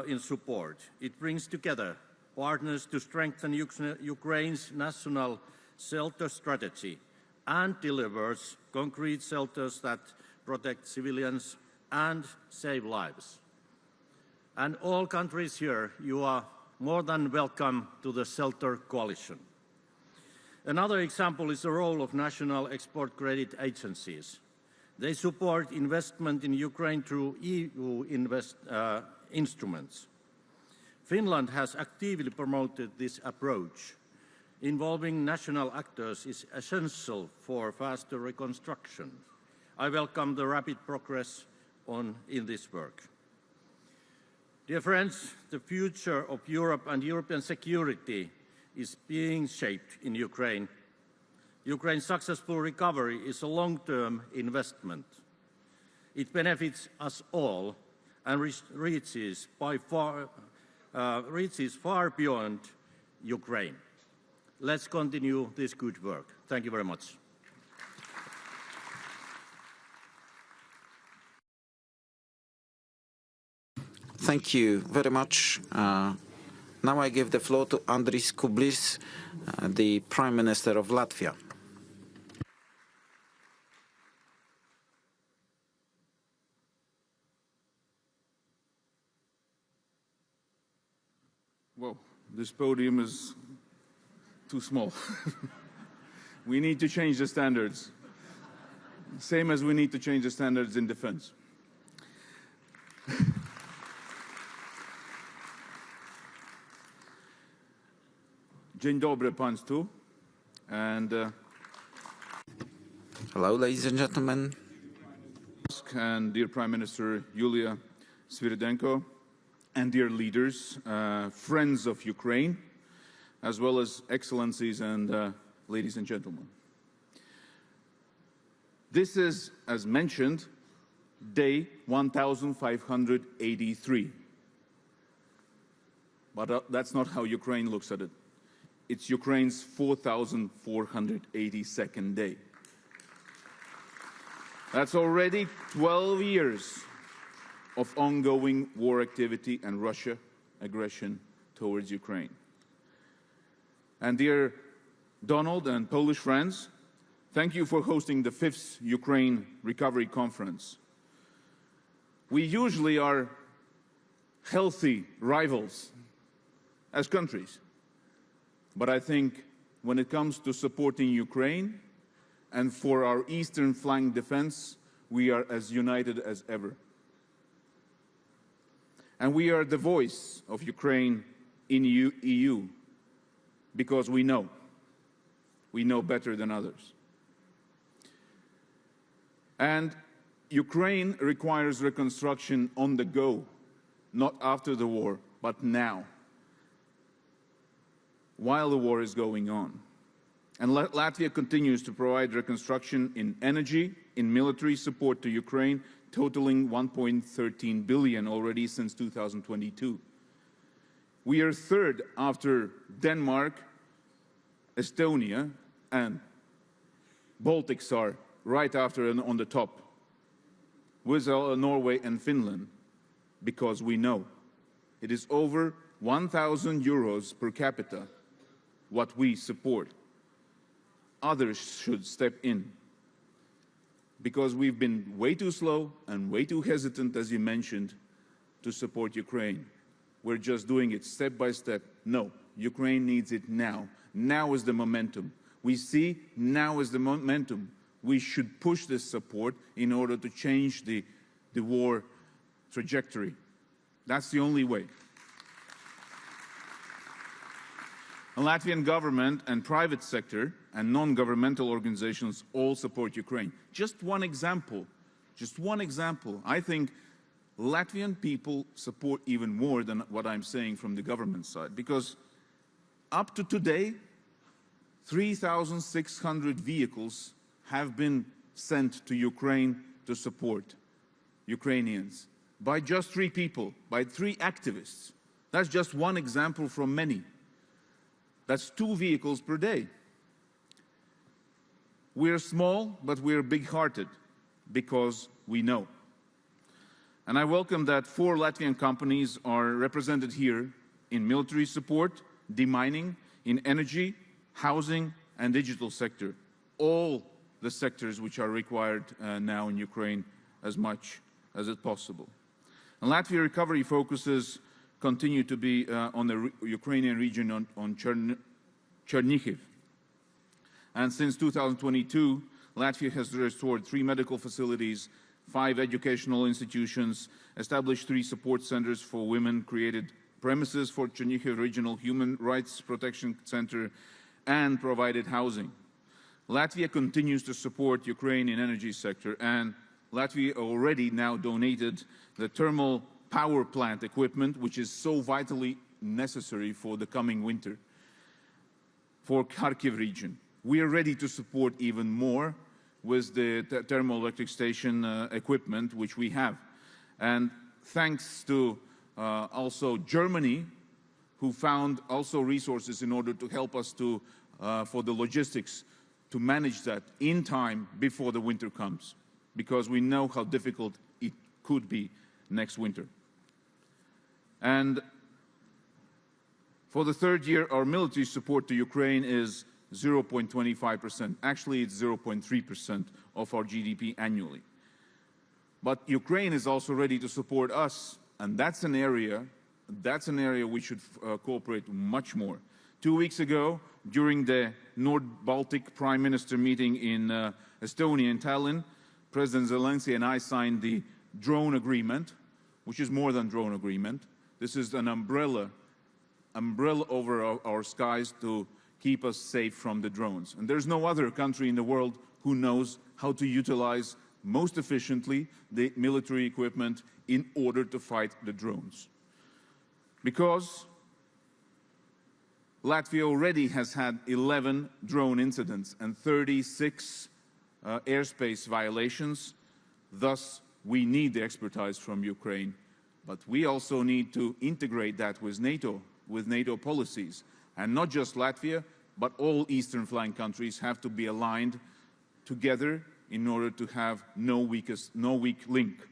in support. It brings together partners to strengthen Ukraine's national shelter strategy and delivers concrete shelters that protect civilians and save lives. And all countries here, you are more than welcome to the Shelter Coalition. Another example is the role of national export credit agencies. They support investment in Ukraine through EU instruments. Finland has actively promoted this approach. Involving national actors is essential for faster reconstruction. I welcome the rapid progress in this work. Dear friends, the future of Europe and European security is being shaped in Ukraine. Ukraine's successful recovery is a long-term investment. It benefits us all and reaches far beyond Ukraine. Let's continue this good work. Thank you very much. Thank you very much, Now I give the floor to Andris Kublis, the Prime Minister of Latvia. Well, this podium is too small. We need to change the standards. Same as we need to change the standards in defense. Dzień dobry Państwu. Hello, ladies and gentlemen. Tusk and dear Prime Minister Yulia, Svyrydenko, and dear leaders, friends of Ukraine, as well as excellencies and ladies and gentlemen. This is, as mentioned, day 1583. But that's not how Ukraine looks at it. It's Ukraine's 4,482nd day. That's already 12 years of ongoing war activity and Russia aggression towards Ukraine. And dear Donald and Polish friends, thank you for hosting the 5th Ukraine Recovery Conference. We usually are healthy rivals as countries. But I think when it comes to supporting Ukraine and for our eastern flank defense, we are as united as ever. And we are the voice of Ukraine in EU because we know better than others. And Ukraine requires reconstruction on the go, not after the war, but now, while the war is going on. And Latvia continues to provide reconstruction in energy, in military support to Ukraine, totaling 1.13 billion already since 2022. We are third after Denmark, Estonia, and Baltics are right after and on the top, with Norway and Finland, because we know it is over 1,000 euros per capita what we support. Others should step in, because we've been way too slow and way too hesitant, as you mentioned, to support Ukraine. We're just doing it step by step. No, Ukraine needs it now. Now is the momentum. We see now is the momentum. We should push this support in order to change the war trajectory. That's the only way. The Latvian government and private sector and non-governmental organizations all support Ukraine. Just one example. I think Latvian people support even more than what I'm saying from the government side, because up to today, 3,600 vehicles have been sent to Ukraine to support Ukrainians by just 3 people, by 3 activists. That's just one example from many. That's 2 vehicles per day. We're small, but we're big-hearted because we know. And I welcome that 4 Latvian companies are represented here in military support, demining, in energy, housing, and digital sector. All the sectors which are required now in Ukraine as much as it's possible. And Latvia recovery focuses continue to be on the Ukrainian region on Chernihiv. And since 2022, Latvia has restored 3 medical facilities, 5 educational institutions, established 3 support centers for women, created premises for Chernihiv Regional Human Rights Protection Center, and provided housing. Latvia continues to support Ukraine in energy sector, and Latvia already now donated the thermal power plant equipment, which is so vitally necessary for the coming winter, for Kharkiv region. We are ready to support even more with the thermal electric station equipment, which we have. And thanks to also Germany, who found also resources in order to help us to, for the logistics, to manage that in time before the winter comes, because we know how difficult it could be next winter. And For the third year, our military support to Ukraine is 0.25%. Actually, it's 0.3% of our GDP annually. But Ukraine is also ready to support us, and that's an area we should cooperate much more. 2 weeks ago, during the North-Baltic Prime Minister meeting in Estonia in Tallinn, President Zelensky and I signed the drone agreement, which is more than drone agreement. This is an umbrella over our skies to keep us safe from the drones. And there's no other country in the world who knows how to utilize most efficiently the military equipment in order to fight the drones. Because Latvia already has had 11 drone incidents and 36 airspace violations. Thus, we need the expertise from Ukraine. But we also need to integrate that with NATO policies. And not just Latvia, but all eastern flank countries have to be aligned together in order to have no weak link.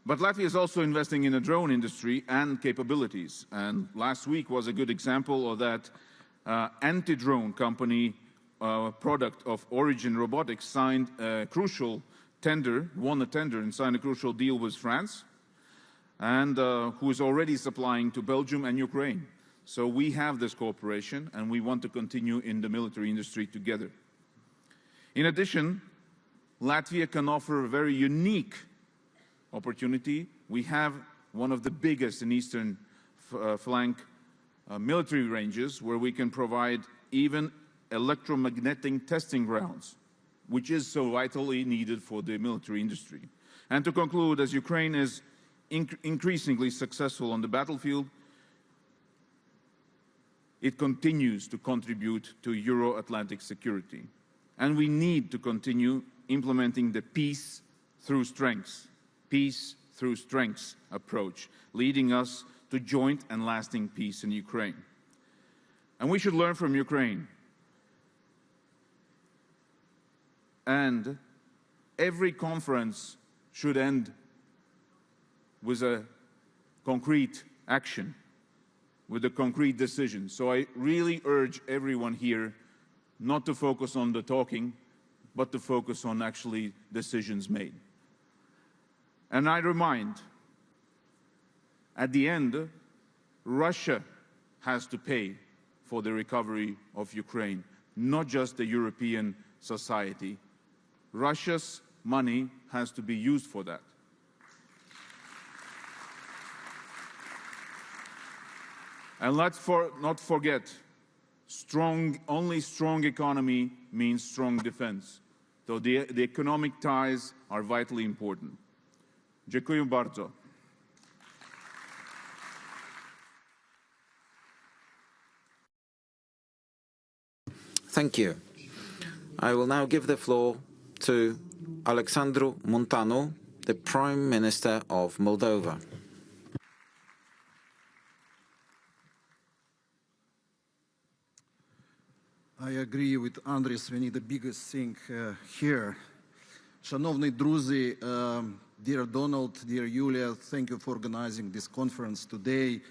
But Latvia is also investing in the drone industry and capabilities. And last week was a good example of that. Anti-drone company product of Origin Robotics signed a crucial tender, won a tender and signed a crucial deal with France, and who is already supplying to Belgium and Ukraine. So we have this cooperation, and we want to continue in the military industry together. In addition, Latvia can offer a very unique opportunity. We have one of the biggest in eastern flank military ranges, where we can provide even electromagnetic testing grounds, which is so vitally needed for the military industry. And to conclude, as Ukraine is increasingly successful on the battlefield, it continues to contribute to Euro-Atlantic security. And we need to continue implementing the peace through strength approach, leading us to joint and lasting peace in Ukraine. And we should learn from Ukraine. And every conference should end with a concrete action, with a concrete decision. So I really urge everyone here not to focus on the talking, but to focus on actually decisions made. And I remind, at the end, Russia has to pay for the recovery of Ukraine, not just the European society. Russia's money has to be used for that. And let's not forget, only strong economy means strong defense. So the economic ties are vitally important. Dziękuję bardzo. Thank you. I will now give the floor to Alexandru Muntanu, the Prime Minister of Moldova. I agree with Andris. We need the biggest thing here. Шановні друзі, dear Donald, dear Yulia, thank you for organizing this conference today.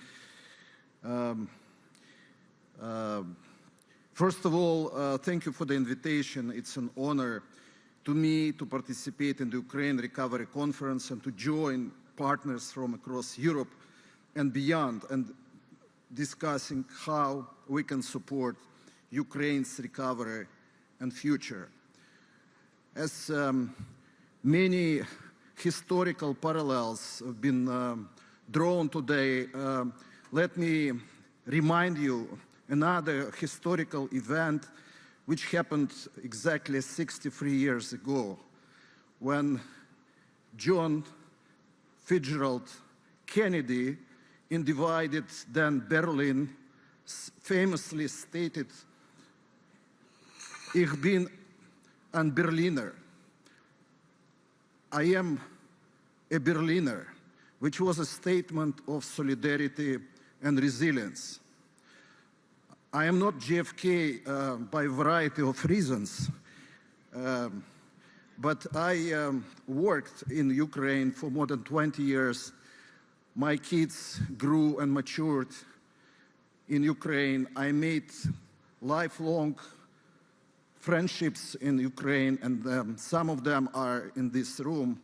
First of all, thank you for the invitation. It's an honor to me to participate in the Ukraine Recovery Conference and to join partners from across Europe and beyond and discussing how we can support Ukraine's recovery and future. As many historical parallels have been drawn today, let me remind you another historical event which happened exactly 63 years ago, when John Fitzgerald Kennedy, in divided then Berlin, famously stated, "Ich bin ein Berliner." I am a Berliner, which was a statement of solidarity and resilience. I am not JFK by a variety of reasons, but I worked in Ukraine for more than 20 years my kids grew and matured in Ukraine. I made lifelong friendships in Ukraine, and some of them are in this room.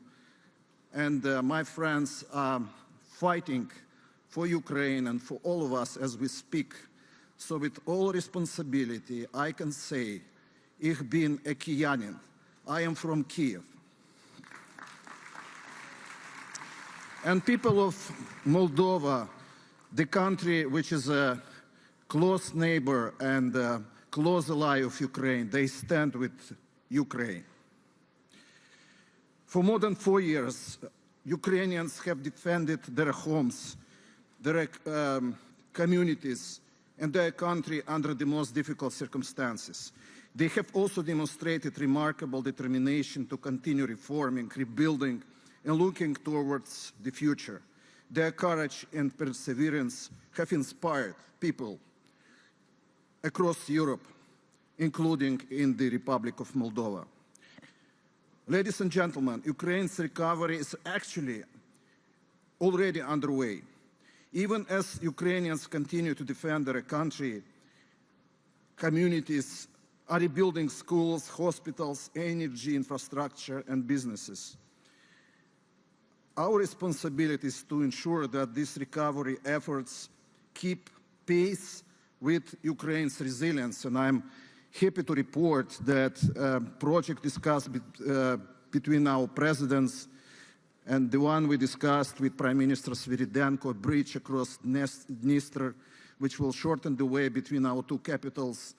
And my friends are fighting for Ukraine and for all of us as we speak. So with all responsibility, I can say, Ich bin a Kievanin. I am from Kiev. And people of Moldova, the country which is a close neighbor and a close ally of Ukraine, they stand with Ukraine. For more than 4 years, Ukrainians have defended their homes, their communities, and their country under the most difficult circumstances. They have also demonstrated remarkable determination to continue reforming, rebuilding, and looking towards the future. Their courage and perseverance have inspired people across Europe, including in the Republic of Moldova. Ladies and gentlemen, Ukraine's recovery is actually already underway. Even as Ukrainians continue to defend their country, communities are rebuilding schools, hospitals, energy infrastructure, and businesses. Our responsibility is to ensure that these recovery efforts keep pace with Ukraine's resilience, and I'm happy to report that project discussed between our presidents and the one we discussed with Prime Minister Svyrydenko, a bridge across Dniester, which will shorten the way between our two capitals,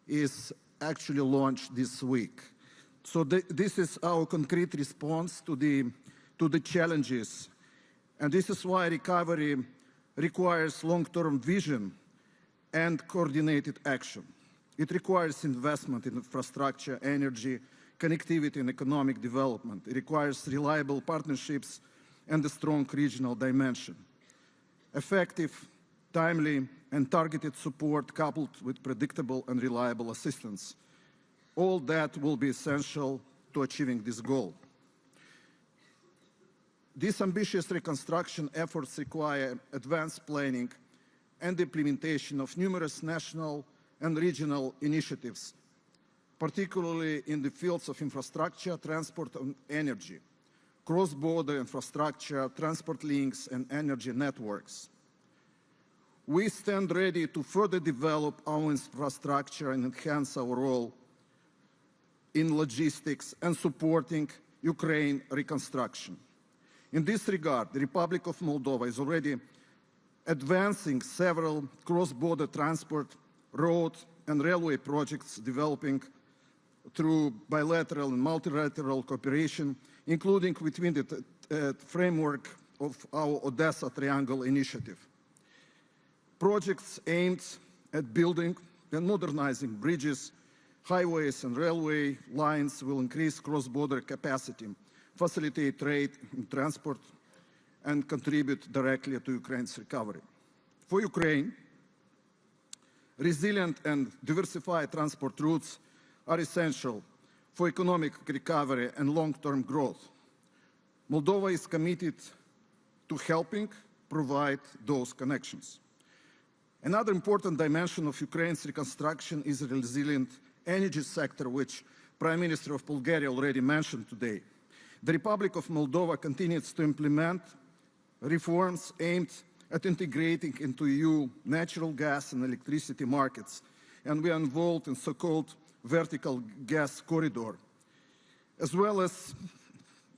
is actually launched this week. So this is our concrete response to the challenges. And this is why recovery requires long-term vision and coordinated action. It requires investment in infrastructure, energy, connectivity, and economic development. It requires reliable partnerships and a strong regional dimension. Effective, timely, and targeted support coupled with predictable and reliable assistance. All that will be essential to achieving this goal. These ambitious reconstruction efforts require advanced planning and implementation of numerous national and regional initiatives, particularly in the fields of infrastructure, transport, and energy, cross-border infrastructure, transport links, and energy networks. We stand ready to further develop our infrastructure and enhance our role in logistics and supporting Ukraine reconstruction. In this regard, the Republic of Moldova is already advancing several cross-border transport, road, and railway projects developing through bilateral and multilateral cooperation, including within the framework of our Odessa Triangle initiative. Projects aimed at building and modernizing bridges, highways, and railway lines will increase cross-border capacity, facilitate trade and transport, and contribute directly to Ukraine's recovery. For Ukraine, resilient and diversified transport routes are essential for economic recovery and long-term growth. Moldova is committed to helping provide those connections. Another important dimension of Ukraine's reconstruction is the resilient energy sector, which Prime Minister of Bulgaria already mentioned today. The Republic of Moldova continues to implement reforms aimed at integrating into EU natural gas and electricity markets, and we are involved in so-called vertical gas corridor, as well as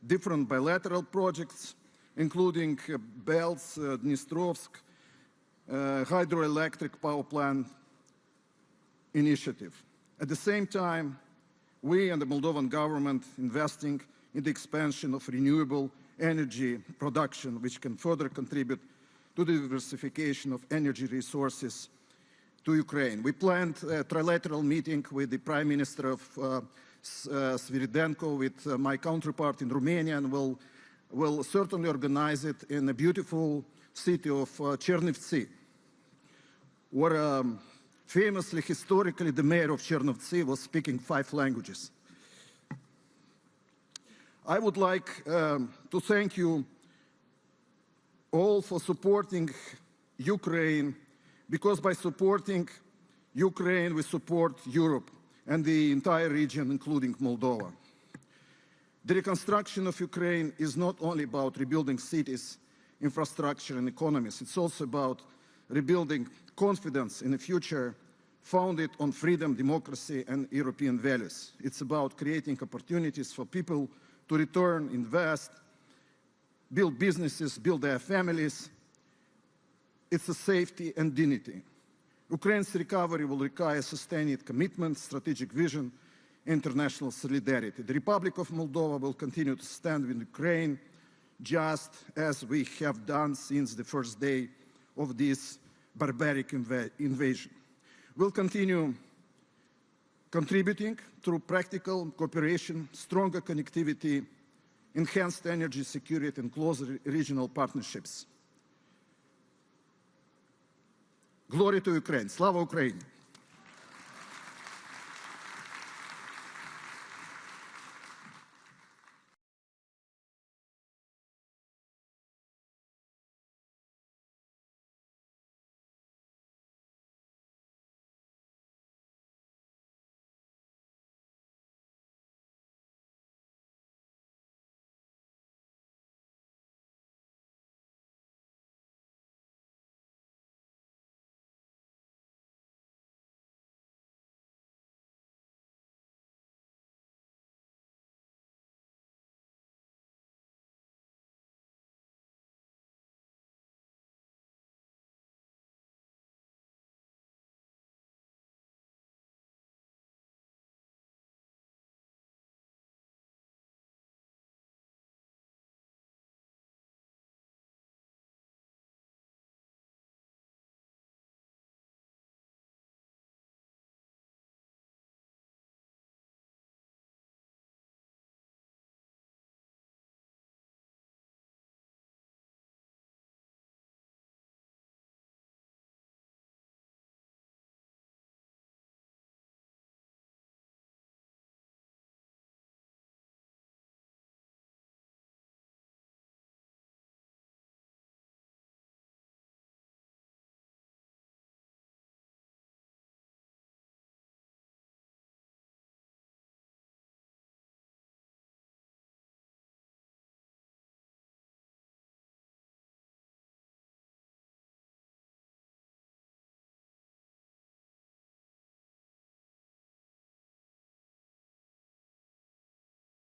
different bilateral projects, including Belts, Dnistrovsk, hydroelectric power plant initiative. At the same time, we and the Moldovan government investing in the expansion of renewable energy production, which can further contribute to the diversification of energy resources to Ukraine. We planned a trilateral meeting with the Prime Minister of Svyrydenko, with my counterpart in Romania, and we'll certainly organize it in the beautiful city of Chernivtsi, where famously, historically, the mayor of Chernivtsi was speaking 5 languages. I would like to thank you all for supporting Ukraine, because by supporting Ukraine, we support Europe and the entire region, including Moldova. The reconstruction of Ukraine is not only about rebuilding cities, infrastructure, and economies. It's also about rebuilding confidence in a future founded on freedom, democracy, and European values. It's about creating opportunities for people to return, invest, build businesses, build their families. It's a safety and dignity. Ukraine's recovery will require sustained commitment, strategic vision, international solidarity. The Republic of Moldova will continue to stand with Ukraine, just as we have done since the first day of this barbaric invasion. We'll continue contributing through practical cooperation, stronger connectivity, enhanced energy security, and closer regional partnerships. Glory to Ukraine. Slava Ukraini!